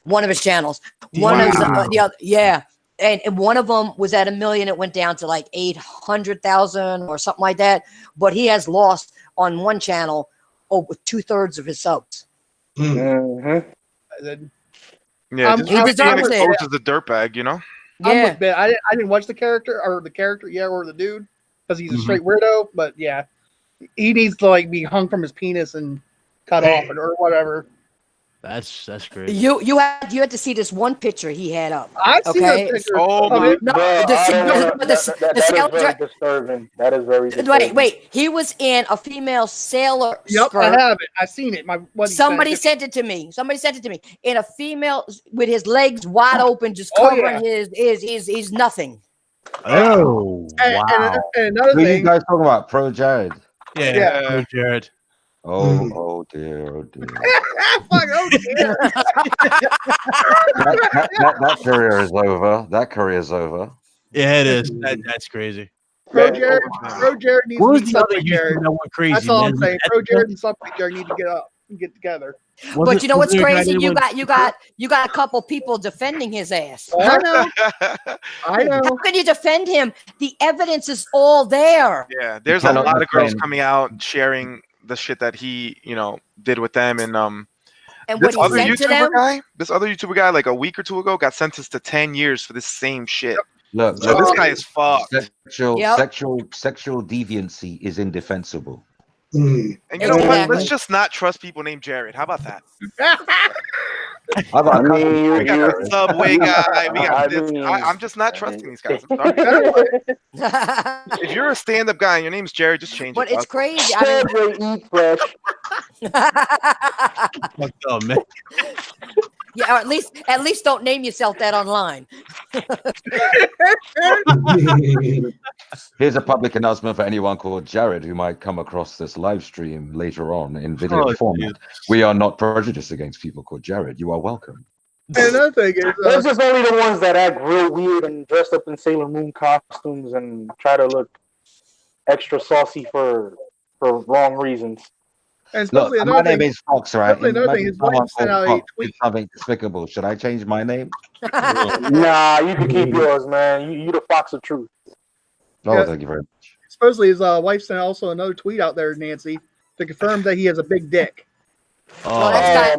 One of his channels. One of the other, yeah. And one of them was at 1 million. It went down to like 800,000 or something like that. But he has lost on one channel over 2/3 of his subs. Yeah, he deserves it. As a dirtbag, Yeah, I didn't watch the character or the dude because he's a straight weirdo. But yeah, he needs to like be hung from his penis and cut off or whatever. That's great. You had to see this one picture he had up. I've seen that picture. That is very disturbing. That is very disturbing. Wait. He was in a female sailor skirt. I have it. I've seen it. Somebody sent it to me. In a female with his legs wide open, just covering his nothing. Oh, wow. And another thing. Who are you guys talking about? Projared. Yeah. Projared. Oh dear. Fuck, oh dear. that career is over. That career is over. Yeah, it is. That's crazy. Projared needs to be something. Crazy. That's all I'm saying. Projared and something need to get together. But you know what's crazy? You got a couple people defending his ass. I know. How can you defend him? The evidence is all there. Yeah, there's a lot of girls coming out sharing the shit that he, did with them, and this other YouTuber guy, like a week or two ago, got sentenced to 10 years for this same shit. Look, this guy is fucked. Sexual deviancy is indefensible. And you know what? Let's just not trust people named Jared. How about that? We got the Subway guy. We got this. I'm just not trusting these guys. I'm sorry. If you're a stand-up guy and your name's Jared, just change it. But it's crazy. Oh, man. Yeah, or at least don't name yourself that online. Here's a public announcement for anyone called Jared who might come across this live stream later on in video format. We are not prejudiced against people called Jared. You are welcome. And another thing is, those just only the ones that act real weird and dressed up in Sailor Moon costumes and try to look extra saucy for wrong reasons. And look, my name is Fox, right? Another thing, his wife sent out a tweet. Something despicable. Should I change my name? Nah, you can keep yours, man. You the Fox of truth. Oh, thank you very much. Supposedly, his wife sent also another tweet out there, Nancy, to confirm that he has a big dick. That's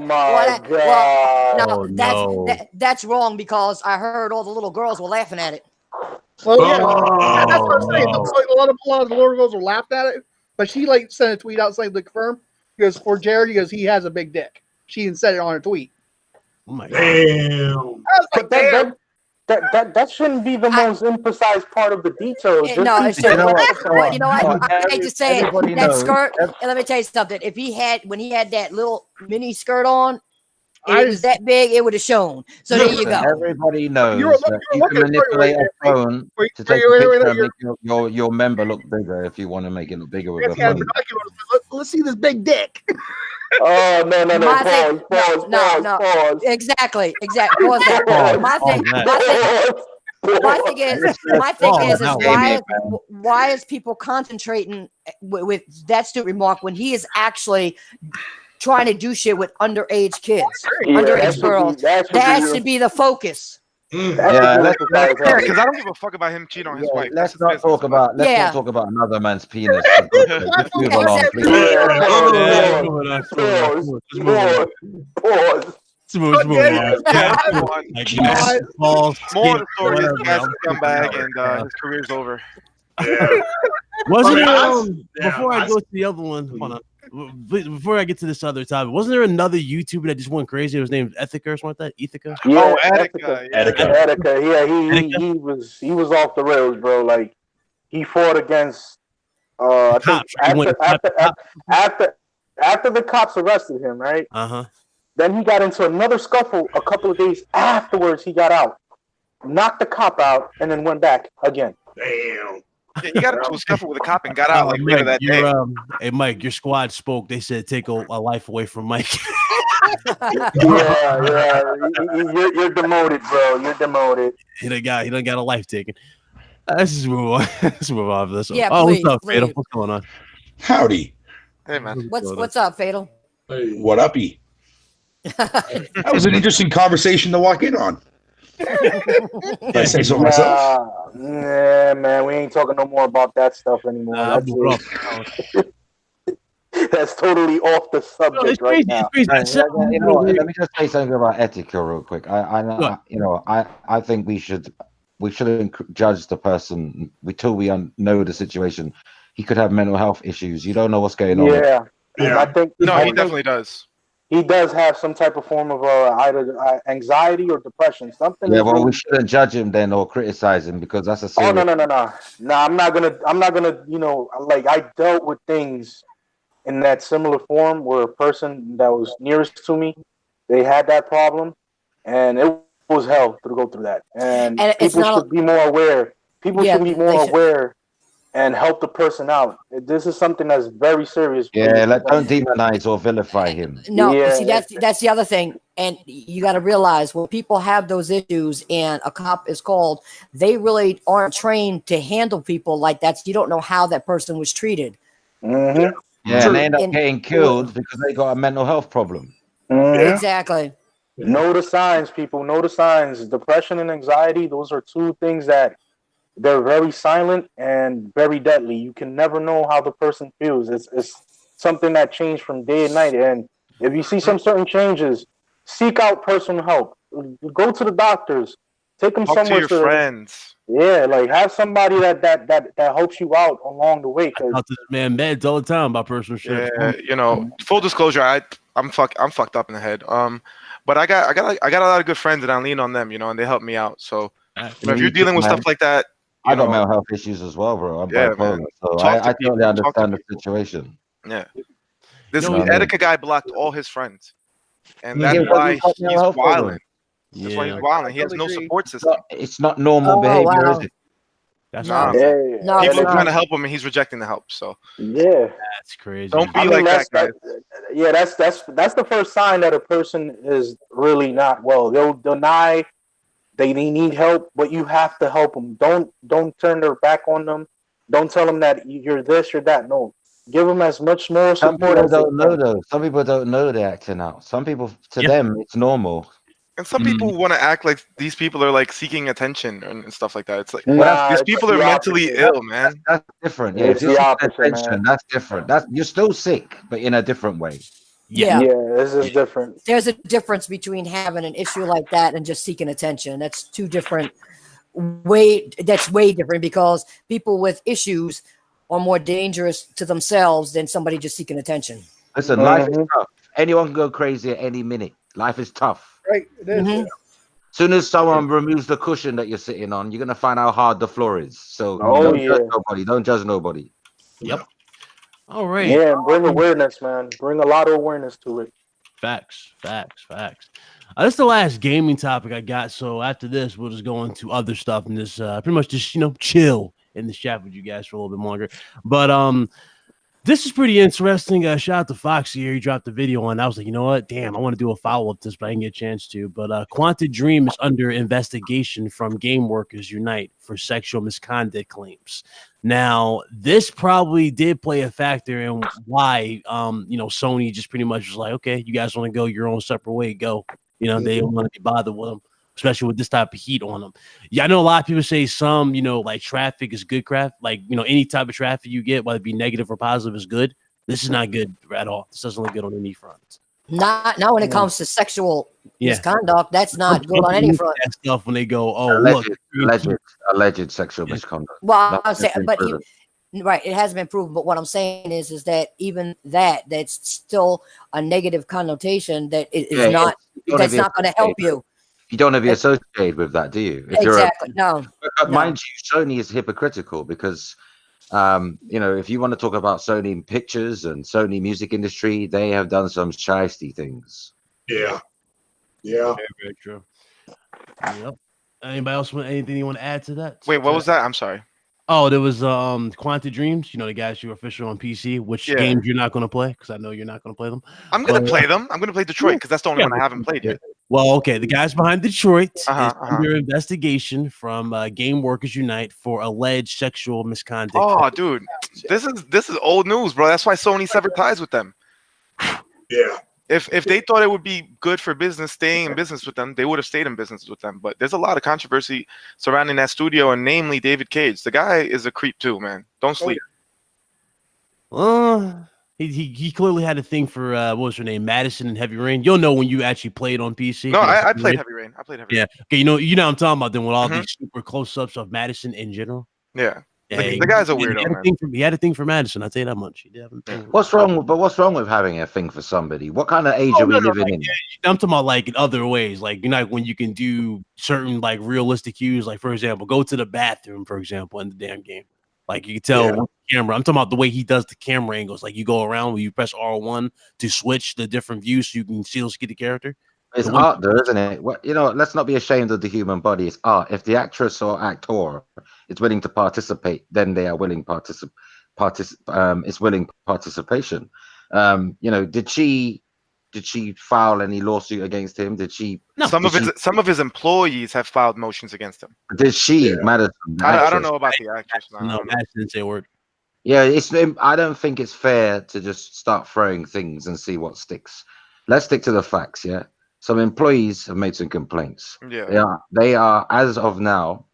wrong because I heard all the little girls were laughing at it. Well, yeah, that's what I'm saying. Like a lot of the little girls were laughing at it, but she sent a tweet out saying to confirm. Because for Jared, he has a big dick. She even said it on her tweet. Oh my God. Damn. That shouldn't be the most emphasized part of the details. No, it shouldn't. You know what? I hate to say it. That skirt. And let me tell you something. When he had that little mini skirt on, If it was that big, it would have shown. So there you go. Everybody knows that you can manipulate a phone to take a picture and make your member look bigger if you want to make it look bigger with a phone. Let's see this big dick. Oh no! Pause. Exactly. Pause that. My thing is why is people concentrating with that stupid remark when he is actually trying to do shit with underage kids, underage girls? That should be the focus. Yeah, because I don't give a fuck about him cheating on his wife. Let's not talk about another man's penis. Let's move along, please. More of the story is guy's a scumbag and his career's over. Wasn't it? Before I go to the other one, hold on. Before I get to this other topic, wasn't there another YouTuber that just went crazy? It was named Ethica or something like that. Ethica. Yeah, Ethica. Yeah, he was off the rails, bro. Like he fought against. I think after the cops arrested him, right? Then he got into another scuffle a couple of days afterwards. He got out, knocked the cop out, and then went back again. Damn. Yeah, he got into a scuffle with a cop and got out like later that day. Hey, Mike, your squad spoke. They said take a life away from Mike. yeah. You're demoted, bro. You're demoted. He done got a life taken. Let's just move on. Let's move on for this one. Yeah, what's up, Fatal? What's going on? Howdy. Hey, man. What's up, Fatal? Hey. What uppy? That was an interesting conversation to walk in on. I say so myself. Yeah, man, we ain't talking no more about that stuff anymore. That's totally off the subject right now. Let me just say something about Ethica real quick. I think we shouldn't judge the person until we know the situation. He could have mental health issues. You don't know what's going on. Yeah. I think he definitely does. He does have some type of form of either anxiety or depression. Something. Yeah, well, we shouldn't judge him then or criticize him because that's a serious. Oh no! I'm not gonna. Like I dealt with things in that similar form where a person that was nearest to me, they had that problem, and it was hell to go through that. And people should be more aware. People should be more aware and help the person out. This is something that's very serious. Yeah, don't demonize or vilify him. No, see, that's the other thing. And you got to realize when people have those issues and a cop is called, they really aren't trained to handle people like that. So you don't know how that person was treated. Mm-hmm. Yeah, and they end up getting killed because they got a mental health problem. Mm-hmm. Exactly. Know the signs, people. Know the signs. Depression and anxiety, those are two things that they're very silent and very deadly. You can never know how the person feels. It's something that changes from day and night. And if you see some certain changes, seek out personal help. Go to the doctors. Take them somewhere. Talk to your friends. Yeah, like have somebody that helps you out along the way. I talk to this man meds all the time about personal shit. Yeah, full disclosure, I'm fucked up in the head. But I got a lot of good friends and I lean on them, and they help me out. So if you're dealing with stuff like that. I got mental health issues as well, bro. I'm bipolar, so I totally understand the situation. Yeah, this Ethica guy blocked all his friends, and that's why he's violent. That's why he's violent. He has no support system. It's not normal behavior, is it? That's not. No, people are trying to help him, and he's rejecting the help. So that's crazy. Don't be like that, guys. That's the first sign that a person is really not well. They'll deny. They need help, but you have to help them. Don't turn their back on them. Don't tell them that you're this, you're that. No, give them as much more support. Some people don't know though. Some people don't know they're acting out. Some people, to them, it's normal. And some people want to act like these people are like seeking attention and stuff like that. It's like these people are mentally ill, man. That's different. Yeah, it's the opposite, that's different. You're still sick, but in a different way. Yeah, this is different. There's a difference between having an issue like that and just seeking attention. That's two different that's way different because people with issues are more dangerous to themselves than somebody just seeking attention. Listen, life is tough. Anyone can go crazy at any minute. Life is tough. Right. It is. Mm-hmm. As soon as someone removes the cushion that you're sitting on, you're gonna find how hard the floor is. So don't judge nobody. Yep. All right. Yeah, bring awareness, man. Bring a lot of awareness to it. Facts. That's the last gaming topic I got. So after this, we'll just go into other stuff and just pretty much just chill in the chat with you guys for a little bit longer. But this is pretty interesting. Shout out to Foxy here. He dropped the video on. I was like, you know what? Damn, I want to do a follow-up to this, but I didn't get a chance to. But Quantic Dream is under investigation from Game Workers Unite for sexual misconduct claims. Now, this probably did play a factor in why, Sony just pretty much was like, okay, you guys want to go your own separate way, go. They don't want to be bothered with them, especially with this type of heat on them. Yeah, I know a lot of people say some, like traffic is good craft. Like, any type of traffic you get, whether it be negative or positive, is good. This is not good at all. This doesn't look good on any front. Not when it comes to sexual misconduct. That's not good on any front. That stuff when they go, alleged sexual misconduct. Well, I'm saying, but right, it hasn't been proven. But what I'm saying is that even that's still a negative connotation that is not. That's not going to help you. You don't want to be associated with that, do you? No. Mind you, Sony is hypocritical because, if you want to talk about Sony pictures and Sony music industry, they have done some shiesty things. Yeah. Very true. Yep. Anybody else want anything you want to add to that? Wait, what was that? I'm sorry. Oh, there was Quantic Dreams. The guys who are official on PC. Which games you're not going to play? Because I know you're not going to play them. I'm going to play them. I'm going to play Detroit because that's the only one I haven't played yet. Well, okay. The guys behind Detroit is under investigation from Game Workers Unite for alleged sexual misconduct. Oh, dude, this is old news, bro. That's why Sony severed ties with them. Yeah. If they thought it would be good for business staying in business with them, they would have stayed in business with them. But there's a lot of controversy surrounding that studio, and namely David Cage. The guy is a creep too, man. Don't sleep. He clearly had a thing for what was her name, Madison and Heavy Rain. You'll know when you actually played on PC. No, I played Heavy Rain. Okay, you know what I'm talking about then with all these super close-ups of Madison in general. Yeah. The guy's a weirdo, man. He had a thing for Madison. I'll tell you that much. He did have a thing. What's wrong with having a thing for somebody? What kind of age are we living in? I'm talking about like in other ways, like when you can do certain like realistic cues, like for example, go to the bathroom, for example, in the damn game. Like you can tell with the camera. I'm talking about the way he does the camera angles. Like you go around where you press R1 to switch the different views so you can see the character. It's art, though, isn't it? Let's not be ashamed of the human body. It's art. If the actress or actor is willing to participate, then they are willing it's willing participation. Did she file any lawsuit against him? Did she? No. Some of his employees have filed motions against him. Did she? Madison? I don't know about the actress. No, Madison didn't say a word. Yeah, I don't think it's fair to just start throwing things and see what sticks. Let's stick to the facts. Yeah. Some employees have made some complaints. Yeah. They are as of now,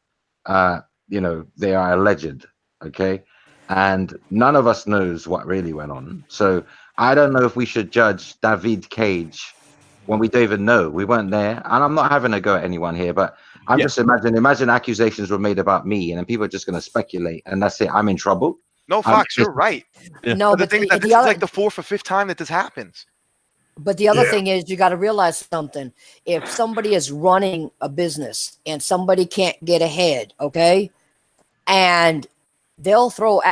they are alleged. Okay. And none of us knows what really went on. So I don't know if we should judge David Cage when we don't even know. We weren't there. And I'm not having a go at anyone here, but I'm just imagine accusations were made about me and then people are just going to speculate and that's it. I'm in trouble. No, Fox, you're right. Yeah. No, but this is like the 4th or 5th time that this happens. But the other thing is you got to realize something. If somebody is running a business and somebody can't get ahead, okay, and they'll throw,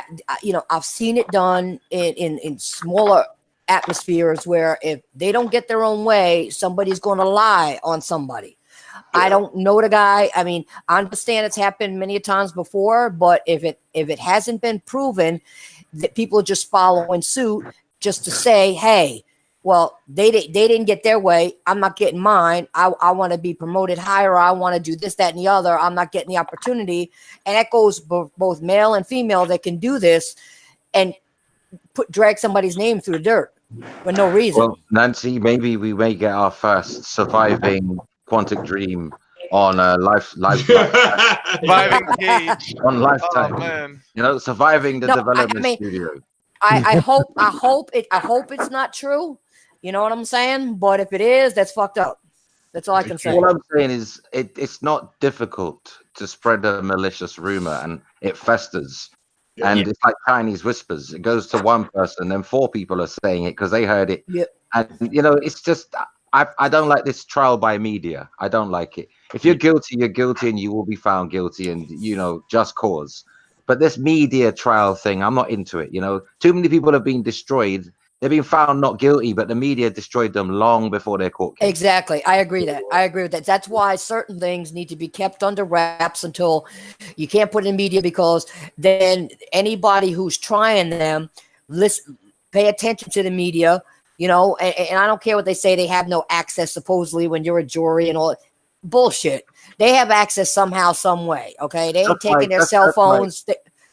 I've seen it done in smaller atmospheres where if they don't get their own way, somebody's going to lie on somebody. I don't know the guy. I mean, I understand it's happened many times before, but if it hasn't been proven that people are just following suit just to say, hey, well, they didn't get their way. I'm not getting mine. I want to be promoted higher. I want to do this, that, and the other. I'm not getting the opportunity. And that goes both male and female that can do this and drag somebody's name through the dirt for no reason. Well, Nancy, maybe we may get our first surviving Quantic Dream on Surviving Cage on Lifetime. Oh, man. Surviving the development studio. I hope it's not true. You know what I'm saying? But if it is, that's fucked up. That's all I can say. All I'm saying is it's not difficult to spread a malicious rumor and it festers. And it's like Chinese whispers. It goes to one person, then 4 people are saying it because they heard it. Yep. And it's just I don't like this trial by media. I don't like it. If you're guilty, you're guilty and you will be found guilty and just cause. But this media trial thing, I'm not into it. Too many people have been destroyed. They've been found not guilty, but the media destroyed them long before their court case. Exactly. I agree with that. That's why certain things need to be kept under wraps until you can't put it in media, because then anybody who's trying them, pay attention to the media, and I don't care what they say. They have no access, supposedly, when you're a jury and all that. Bullshit. They have access somehow, some way. Okay. They ain't taking their cell phones.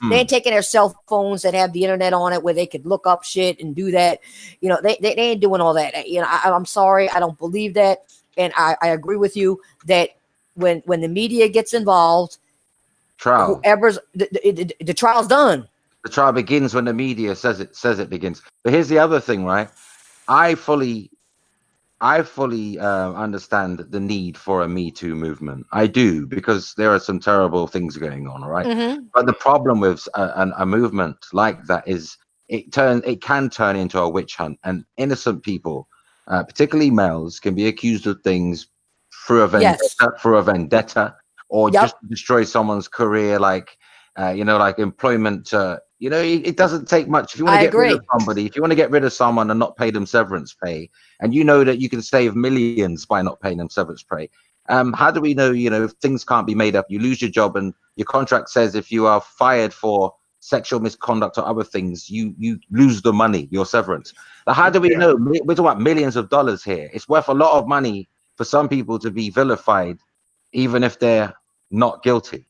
They ain't taking their cell phones that have the internet on it where they could look up shit and do that. They ain't doing all that. I'm sorry. I don't believe that. And I agree with you that when the media gets involved, whoever's the trial's done. The trial begins when the media says it begins. But here's the other thing, right? I fully understand the need for a Me Too movement. I do, because there are some terrible things going on, right? Mm-hmm. But the problem with a movement like that is it can turn into a witch hunt, and innocent people, particularly males, can be accused of things through a vendetta, or just destroy someone's career, like employment. It doesn't take much. If you want to get rid of somebody, if you want to get rid of someone and not pay them severance pay, and that you can save millions by not paying them severance pay, how do we know, if things can't be made up? You lose your job, and your contract says if you are fired for sexual misconduct or other things, you lose the money, your severance. But how do we know? We're talking about millions of dollars here. It's worth a lot of money for some people to be vilified, even if they're not guilty.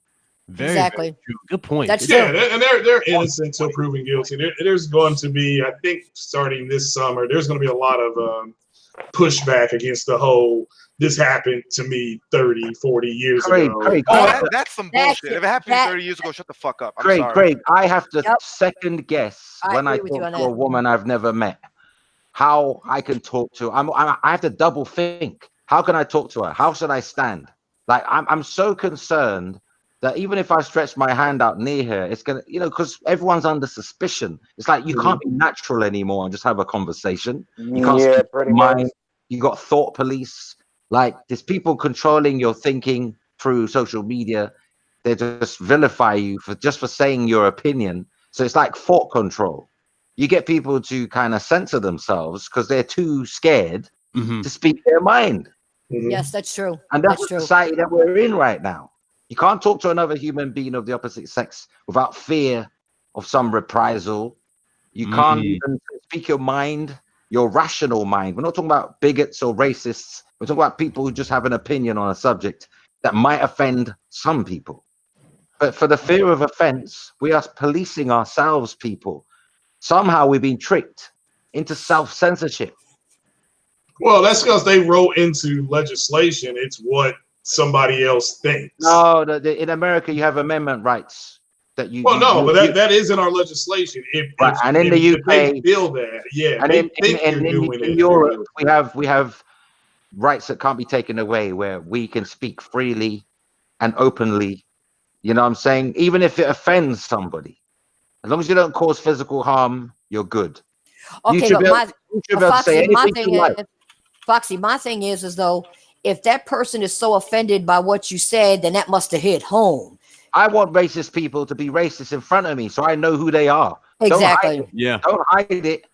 Exactly. Very true. Good point. That's true. And they're innocent until proven guilty. There's going to be, I think, starting this summer, there's going to be a lot of pushback against the whole, this happened to me 30, 40 years ago. That's some bullshit. If it happened 30 years ago, shut the fuck up. Craig, I have to second guess when I talk to a woman I've never met, how I can talk to. I have to double think. How can I talk to her? How should I stand? Like, I'm so concerned that even if I stretch my hand out near her, it's gonna, because everyone's under suspicion. It's like you can't be natural anymore and just have a conversation. You can't speak your mind. You got thought police. Like, there's people controlling your thinking through social media. They just vilify you for saying your opinion. So it's like thought control. You get people to kind of censor themselves because they're too scared to speak their mind. Yes, that's true. And that's the society that we're in right now. You can't talk to another human being of the opposite sex without fear of some reprisal. You can't even speak your mind, your rational mind. We're not talking about bigots or racists. We're talking about people who just have an opinion on a subject that might offend some people. But for the fear of offense, we are policing ourselves, people. Somehow we've been tricked into self-censorship. Well, that's because they wrote into legislation. It's what somebody else thinks. No, in America you have amendment rights that you. Well, that is in our legislation. And in the UK, they feel that, and in Europe, we have rights that can't be taken away, where we can speak freely and openly. You know what I'm saying? Even if it offends somebody, as long as you don't cause physical harm, you're good. Okay, but Foxy, my thing is though, if that person is so offended by what you said, then that must have hit home. I want racist people to be racist in front of me so I know who they are. Exactly. Don't hide it.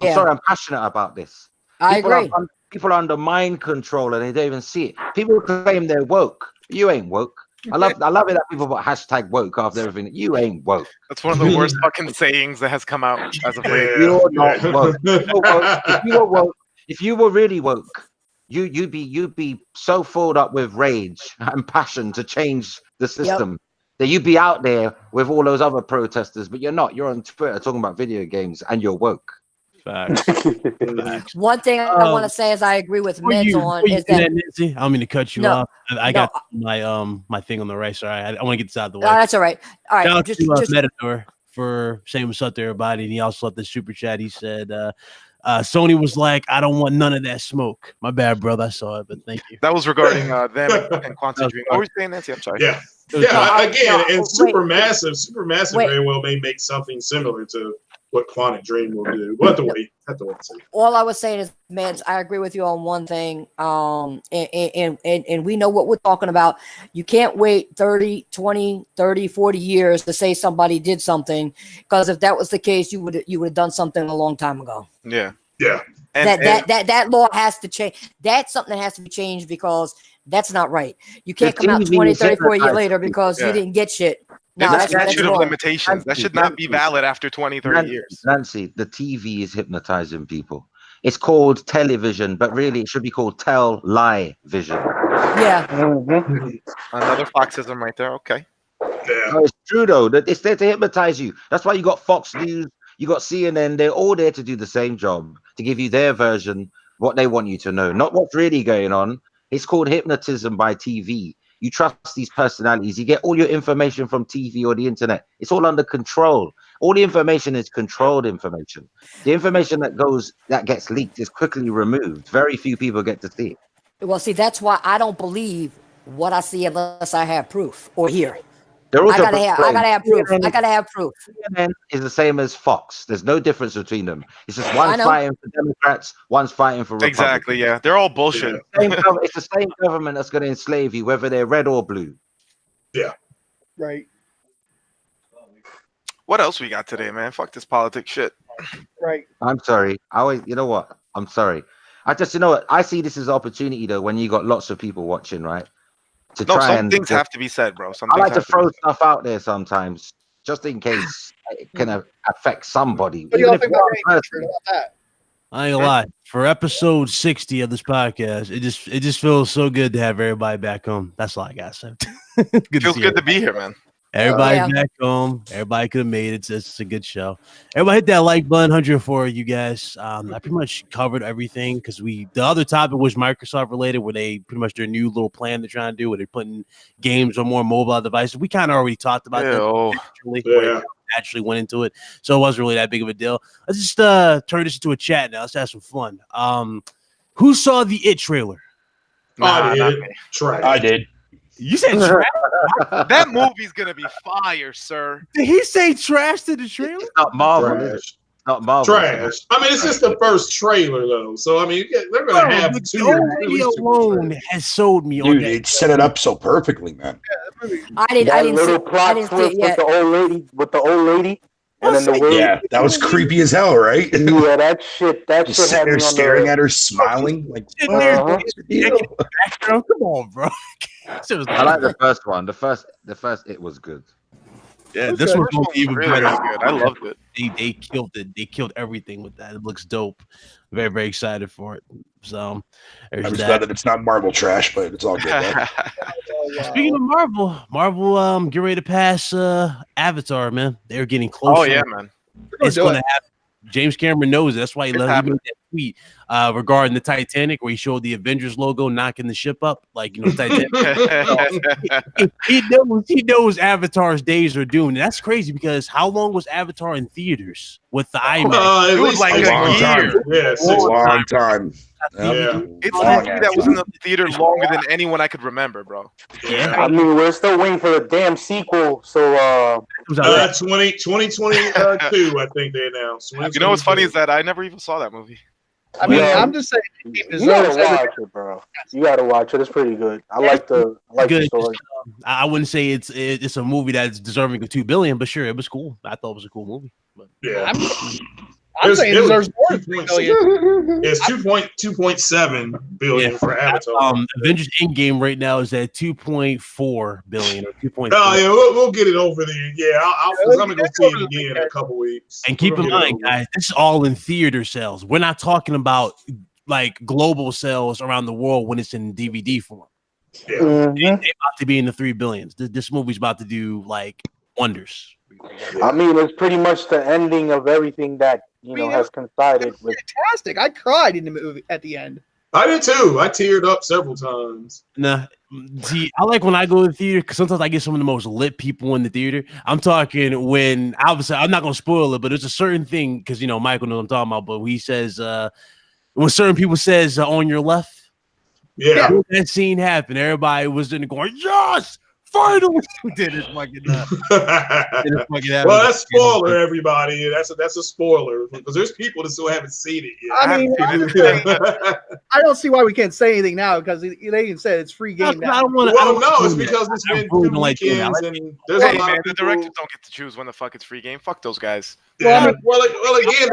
I'm sorry, I'm passionate about this. I agree. People are under mind control and they don't even see it. People claim they're woke. You ain't woke. I love it that people put hashtag woke after everything. You ain't woke. That's one of the worst fucking sayings that has come out as of late. You're not woke. If you were woke, if you were really woke, you'd be so filled up with rage and passion to change the system that you'd be out there with all those other protesters, but you're not. You're on Twitter talking about video games and you're woke. Facts. One thing I want to say is I agree with Meds on is that Nancy, I don't mean to cut you off. I got my thing on the right. Sorry, I want to get this out of the way. That's all right. All right. Shout out to Metador for saying what's up to everybody, and he also left the super chat. He said Sony was like, I don't want none of that smoke. My bad, brother. I saw it, but thank you. That was regarding them and Quantic. What were you saying, Nancy? I'm sorry. Supermassive very well may make something similar to what Quantic Dream will do. We'll have to wait. And see. All I was saying is, man, I agree with you on one thing. And we know what we're talking about. You can't wait 30, 20, 30, 40 years to say somebody did something, because if that was the case, you would have done something a long time ago. Yeah. And that law has to change. That's something that has to be changed, because that's not right. You can't come out 20, 30, 40 years later because you didn't get shit. No, that's statute of limitations. That should not be valid after 20, 30 years. Nancy, the TV is hypnotizing people. It's called television, but really it should be called tell-lie vision. Yeah. Another Foxism right there. Okay. Yeah. No, it's true, though. It's there to hypnotize you. That's why you got Fox News, you got CNN. They're all there to do the same job, to give you their version, what they want you to know, not what's really going on. It's called hypnotism by TV. You trust these personalities. You get all your information from TV or the internet. It's all under control. All the information is controlled information. The information that gets leaked is quickly removed. Very few people get to see it. Well, see, that's why I don't believe what I see unless I have proof or hear. I gotta have proof. I gotta have proof. CNN is the same as Fox. There's no difference between them. It's just one's fighting for Democrats, one's fighting for Republicans. Exactly. Yeah, they're all bullshit. It's the same government that's going to enslave you, whether they're red or blue. Yeah. Right. What else we got today, man? Fuck this politics shit. Right. I'm sorry. You know what? I'm sorry. You know what? I see this as an opportunity, though, when you got lots of people watching, right? Some things have to be said, bro. I like to throw stuff out there sometimes, just in case it can affect somebody. What do y'all think about that? I ain't gonna lie. For episode 60 of this podcast, it just feels so good to have everybody back home. That's all I got to say. Feels good to be here, man. Everybody back home. Everybody could have made it. It's a good show. Everybody hit that like button. 104 you guys. I pretty much covered everything, because the other topic was Microsoft related, where they pretty much their new little plan they're trying to do, where they're putting games on more mobile devices. We kind of already talked about that. Actually went into it, so it wasn't really that big of a deal. Let's just turn this into a chat now. Let's have some fun. Who saw the It trailer? I did. You said trash? That movie's gonna be fire, sir. Did he say trash to the trailer? It's not Marvel. Trash. Not Marvel. Trash. I mean, it's just the first trailer, though. So I mean, they're gonna have two. Alone has sold me. Dude, it set it up so perfectly, man. I didn't little plot twist with the old lady. And then that was creepy as hell, right? Yeah, that shit sitting there staring at her, smiling like. Come on, bro. I like the first one. The first it was good. Yeah, this one's even really better. Good. I loved it. They killed it. They killed everything with that. It looks dope. Very, very excited for it. So I'm just glad that it's not Marvel trash, but it's all good. Speaking of Marvel, get ready to pass Avatar, man. They're getting close. Oh yeah, man. It's going to happen. James Cameron knows it. That's why he made that tweet regarding the Titanic, where he showed the Avengers logo knocking the ship up, like, you know, Titanic. he knows Avatar's days are doomed. And that's crazy, because how long was Avatar in theaters with the IMAX? It was like a year. Yeah, a long time. Yeah. It's a movie that was in the theater longer than anyone I could remember, bro. Yeah. I mean, we're still waiting for the damn sequel. So 2022, I think they announced. You know what's funny is that I never even saw that movie. I mean, I'm just saying, you gotta watch it, bro. You gotta watch it. It's pretty good. I like the story. I wouldn't say it's a movie that's deserving of $2 billion, but sure, it was cool. I thought it was a cool movie. But yeah, I'm saying it deserves more than $2 billion. It's 2.7 billion for Avatar. Avengers Endgame right now is at 2.4 billion or 2.3. Oh yeah, we'll get it over there. Yeah, I'm gonna go see it again in a couple weeks. And keep in mind, guys, this is all in theater sales. We're not talking about like global sales around the world when it's in DVD form. Yeah, they're about to be in the 3 billions. This movie's about to do like wonders. I mean, it's pretty much the ending of everything that has coincided with. Fantastic! I cried in the movie at the end. I did too. I teared up several times. Nah, see, I like when I go to the theater, because sometimes I get some of the most lit people in the theater. I'm talking when, obviously, I'm not gonna spoil it, but there's a certain thing, because Michael knows what I'm talking about. But he says when certain people says on your left, yeah, that scene happened. Everybody was in there going, yes. finally did it fucking. Well, that's spoiler, everybody. That's a spoiler because there's people that still haven't seen it yet. I mean, I don't see why we can't say anything now because they even said it's free game now. I don't want to. Well, no, it's because it's been 2 weekends and there's a lot of the directors don't get to choose when the fuck it's free game. Fuck those guys. Yeah. Well, again,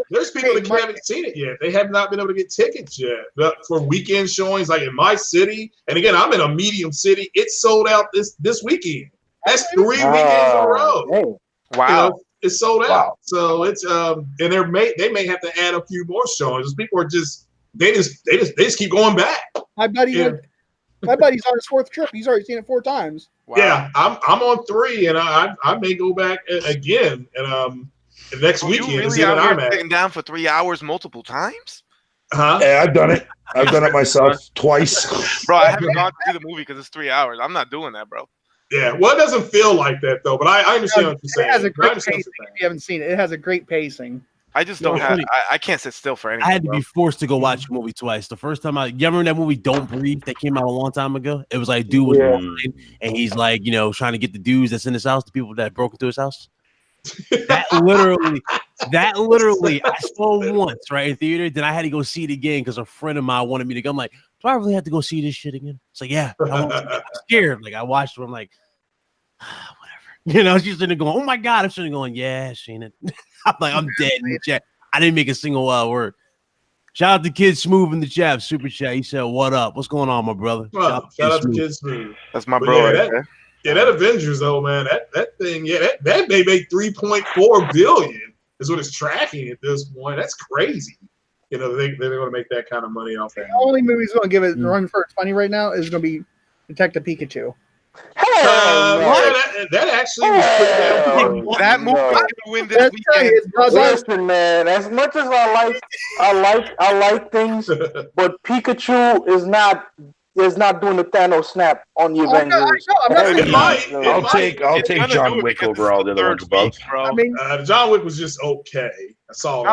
there's people that haven't seen it yet. They have not been able to get tickets yet. But for weekend showings, like in my city, and again, I'm in a medium city. It's sold out this weekend. That's 3 weekends in a row. Wow, you know, it's sold out. Wow. So it's and they may have to add a few more showings. People are just keep going back. My buddy's on his 4th trip. He's already seen it 4 times. Wow. Yeah, I'm on 3, and I may go back again. And next weekend. You really out here sitting down for 3 hours multiple times? Yeah, I've done it. I've done it myself twice. Bro, I haven't gone to see the movie because it's 3 hours. I'm not doing that, bro. Yeah, well, it doesn't feel like that though. But I understand what you're saying. It has a great pacing. If you haven't seen it, it has a great pacing. I just don't have. I can't sit still for anything. I had to be forced to go watch a movie twice. The first time you remember that movie Don't Breathe that came out a long time ago? It was like dude was blind, and he's like, trying to get the dudes that's in his house, the people that broke into his house. That literally I saw once, right, in theater. Then I had to go see it again because a friend of mine wanted me to go. I'm like, do I really have to go see this shit again? It's like, yeah, I'm scared. Like I watched it, I'm like, whatever. She's sitting there going, oh my god. I'm sitting there going, yeah, I've seen it. I'm like, I'm dead in the chat. I didn't make a single word. Shout out to Kid Smooth in the chat, super chat. He said, what up? What's going on, my brother? Well, shout out to Kid Smooth. That's my bro. That Avengers though, man, that thing, that may make 3.4 billion is what it's tracking at this point. That's crazy. They're going to make that kind of money off that. The only movie's going to give it the run for its money right now is going to be Detective Pikachu. That actually was that movie is going to win this weekend. Listen, man, as much as I like things, but Pikachu is not doing the Thanos snap on the Avengers. I'll take John Wick over all the other ones above. I mean, John Wick was just okay. That's all.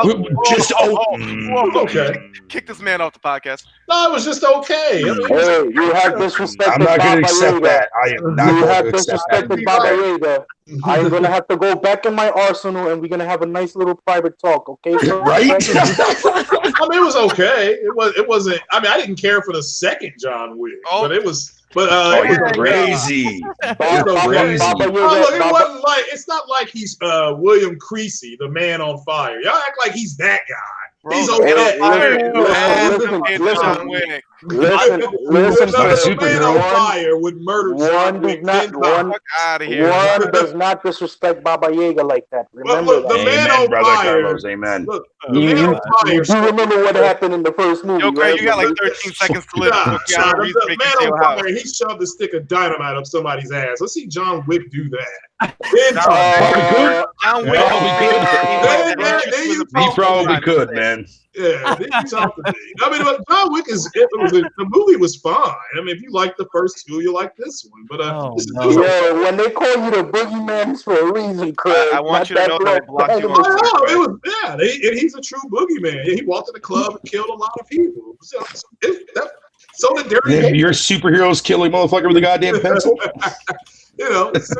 Okay. Kick this man off the podcast. No, it was just okay. Hey, you have disrespected. I'm not going to accept that. I am not going to accept that. Baba Yaga. I'm going to have to go back in my arsenal, and we're going to have a nice little private talk, okay? Right? I mean, it was okay. It wasn't. I mean, I didn't care for the second John Wick, but it was. But it was crazy. Look, it wasn't like. It's not like he's William Creasy, the Man on Fire. Y'all act like he's that guy. He's okay. Listen, Man on Fire would murder John Wick 10 times. One does not disrespect Baba Yaga like that. Remember the Man on Fire. Carlos, amen. Look, you remember what happened in the first movie. Okay, you got like 13 seconds to live. The Man on Fire, he shoved a stick of dynamite up somebody's ass. Let's see John Wick do that. John Wick he probably could, man. Yeah, they talk to me. I mean, John Wick the movie was fine. I mean, if you like the first two, you like this one. But when they call you the boogeyman, it's for a reason, Craig. I want you to know that I blocked you. And he's a true boogeyman. He walked in the club and killed a lot of people. So the dirty. Your superheroes killing motherfucker with a goddamn pencil. It's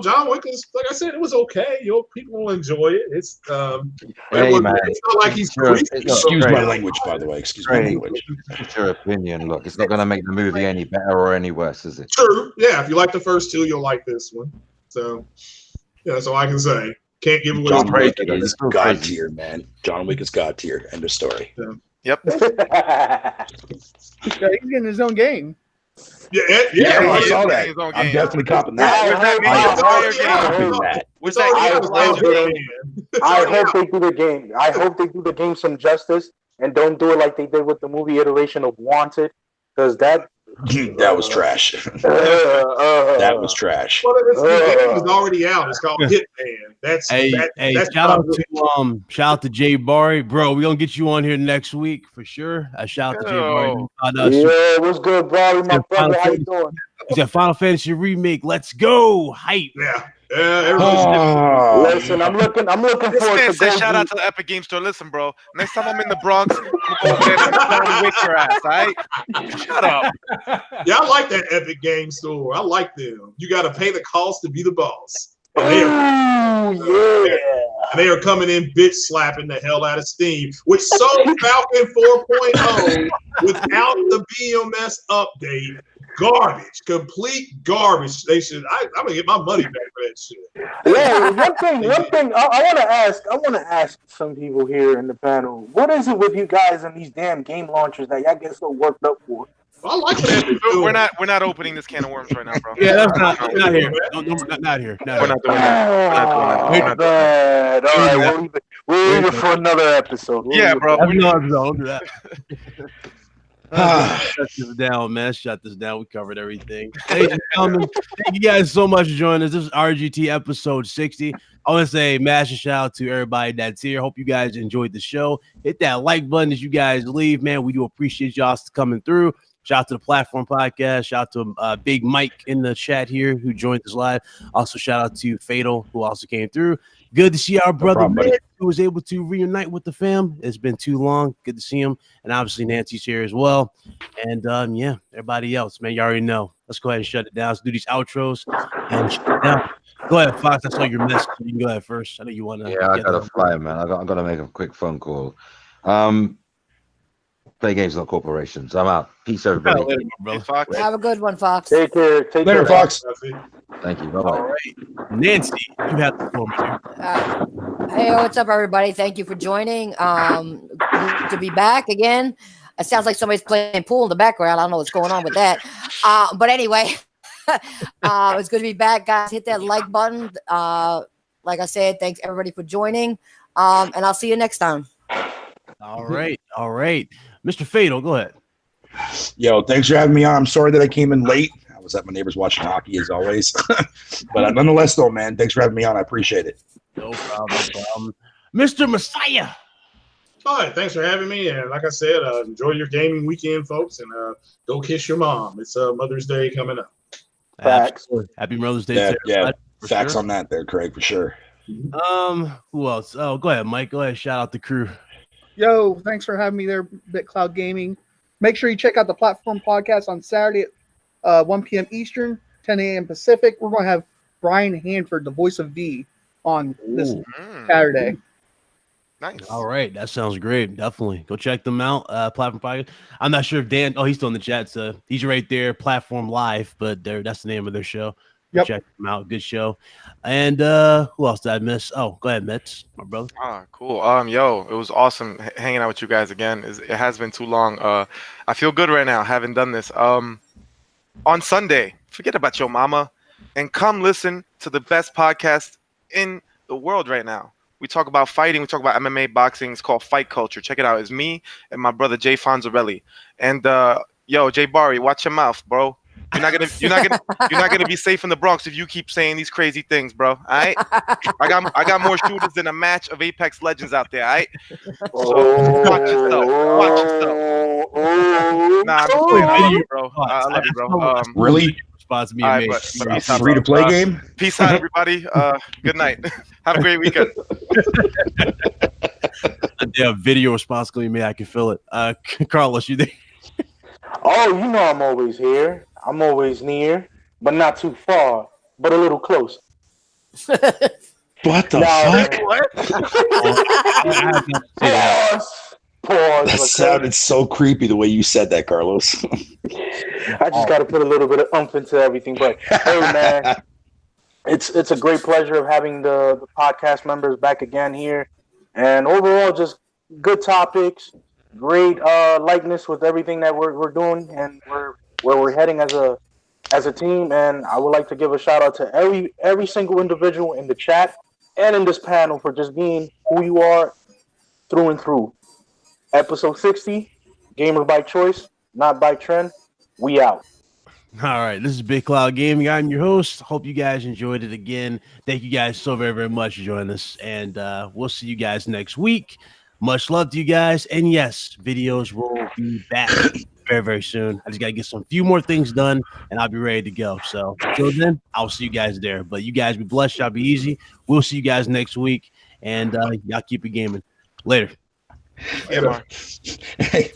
John Wick is, like I said, it was okay. People will enjoy it. It's it's not like he's excuse my language, by the way. Excuse my language. It's your opinion. Look, it's not going to make the movie any better or any worse, is it? True. Yeah, if you like the first two, you'll like this one. So, that's all I can say. Can't give away. John Wick is God tier, man. John Wick is God tier. End of story. Yep. He's getting his own game. Yeah, I saw that. I'm definitely copping that. I hope they do the game. I hope they do the game some justice and don't do it like they did with the movie iteration of Wanted, because that was trash. That was trash. Well, the game is already out. It's called Hitman. That's shout out to Jay Barry, bro. We're gonna get you on here next week for sure. Shout out to Jay Barry. What's good, Barry? My brother, how you doing? He's got Final Fantasy remake. Let's go, hype. Yeah. Listen, I'm looking for it to shout out to the Epic Game Store. Listen, bro. Next time I'm in the Bronx, I'm gonna go over there and tell them to wake your ass. All right? Shut up. Yeah, I like that Epic Game Store. I like them. You got to pay the cost to be the boss. And they are coming in bitch slapping the hell out of Steam, which sold Falcon 4.0 without the BMS update. Garbage, complete garbage. They should. I'm gonna get my money back for that shit. Yeah, one thing. I want to ask some people here in the panel. What is it with you guys and these damn game launchers that y'all get so worked up for? I like that. We're not opening this can of worms right now, bro. Yeah, that's not here. Not here. We're not doing that. All right, we'll leave it for another episode. Bro. Don't do that. Shut this down, man. Shut this down. We covered everything. Ladies and gentlemen, thank you guys so much for joining us. This is RGT episode 60. I want to say massive shout out to everybody that's here. Hope you guys enjoyed the show. Hit that like button as you guys leave, man. We do appreciate y'all coming through. Shout out to the Platform Podcast. Shout out to Big Mike in the chat here who joined us live. Also, shout out to Fatal who also came through. Good to see our brother Ned, who was able to reunite with the fam. It's been too long. Good to see him. And obviously Nancy's here as well. And everybody else, man, you already know. Let's go ahead and shut it down. Let's do these outros and shut it down. Go ahead, Fox. I saw your message. You can go ahead first. I know you want to. Yeah, I got to fly, man. I got to make a quick phone call. Play games, not corporations. I'm out. Peace, everybody. Later, Fox. Have a good one, Fox. Take care. Later, Fox. Thank you. Bye-bye. All right. Nancy, you have the floor, man. Hey, what's up, everybody? Thank you for joining. Good to be back again. It sounds like somebody's playing pool in the background. I don't know what's going on with that. But anyway, it's good to be back, guys. Hit that like button. Like I said, thanks everybody for joining. And I'll see you next time. All right. Mr. Fatal, go ahead. Yo, thanks for having me on. I'm sorry that I came in late. I was at my neighbors watching hockey as always. But nonetheless, though, man, thanks for having me on. I appreciate it. No problem. Mr. Messiah. All right, thanks for having me. And like I said, enjoy your gaming weekend, folks, and go kiss your mom. It's Mother's Day coming up. Facts. Happy Mother's Day. Yeah, facts on that there, Craig, for sure. Who else? Oh, go ahead, Mike. Go ahead. Shout out the crew. Yo, thanks for having me there, BitCloud Gaming. Make sure you check out the Platform Podcast on Saturday at 1 p.m. Eastern, 10 a.m. Pacific. We're going to have Brian Hanford, the voice of V, on this Saturday. Nice. All right. That sounds great. Definitely. Go check them out. Platform Podcast. I'm not sure if Dan, he's still in the chat. So he's right there, Platform Live, but that's the name of their show. Yep. Check them out. Good show. And who else did I miss? Oh, go ahead, Mitch, my brother. Cool. Yo, it was awesome hanging out with you guys again. It has been too long. I feel good right now, having done this. On Sunday, forget about your mama and come listen to the best podcast in the world right now. We talk about fighting. We talk about MMA, boxing. It's called Fight Culture. Check it out. It's me and my brother Jay Fonzarelli. And Jay Barry, watch your mouth, bro. You're not gonna be safe in the Bronx if you keep saying these crazy things, bro. All right. I got more shooters than a match of Apex Legends out there. All right. So watch yourself. Nah, I'm just playing. I love you, bro. I love you, bro. Really? Response me, free to play game. Peace out, everybody. Good night. Have a great weekend. Yeah, video response going to be me. I can feel it. Carlos, you there? Oh, you know I'm always here. I'm always near, but not too far, but a little close. What the fuck? Pause. That sounded so creepy the way you said that, Carlos. I just got to put a little bit of oomph into everything. But hey, man, it's a great pleasure of having the podcast members back again here, and overall, just good topics, great likeness with everything that we're doing, and where we're heading as a team. And I would like to give a shout out to every single individual in the chat and in this panel for just being who you are through and through. Episode 60, Gamer by Choice, not by trend. We out. All right, this is BitCloud Gaming. I'm your host. Hope you guys enjoyed it again. Thank you guys so very, very much for joining us. And we'll see you guys next week. Much love to you guys. And yes, videos will be back. very, very soon. I just got to get some few more things done, and I'll be ready to go. So until then, I'll see you guys there. But you guys be blessed. Y'all be easy. We'll see you guys next week, and y'all keep it gaming. Later. Yeah, Mark. Hey.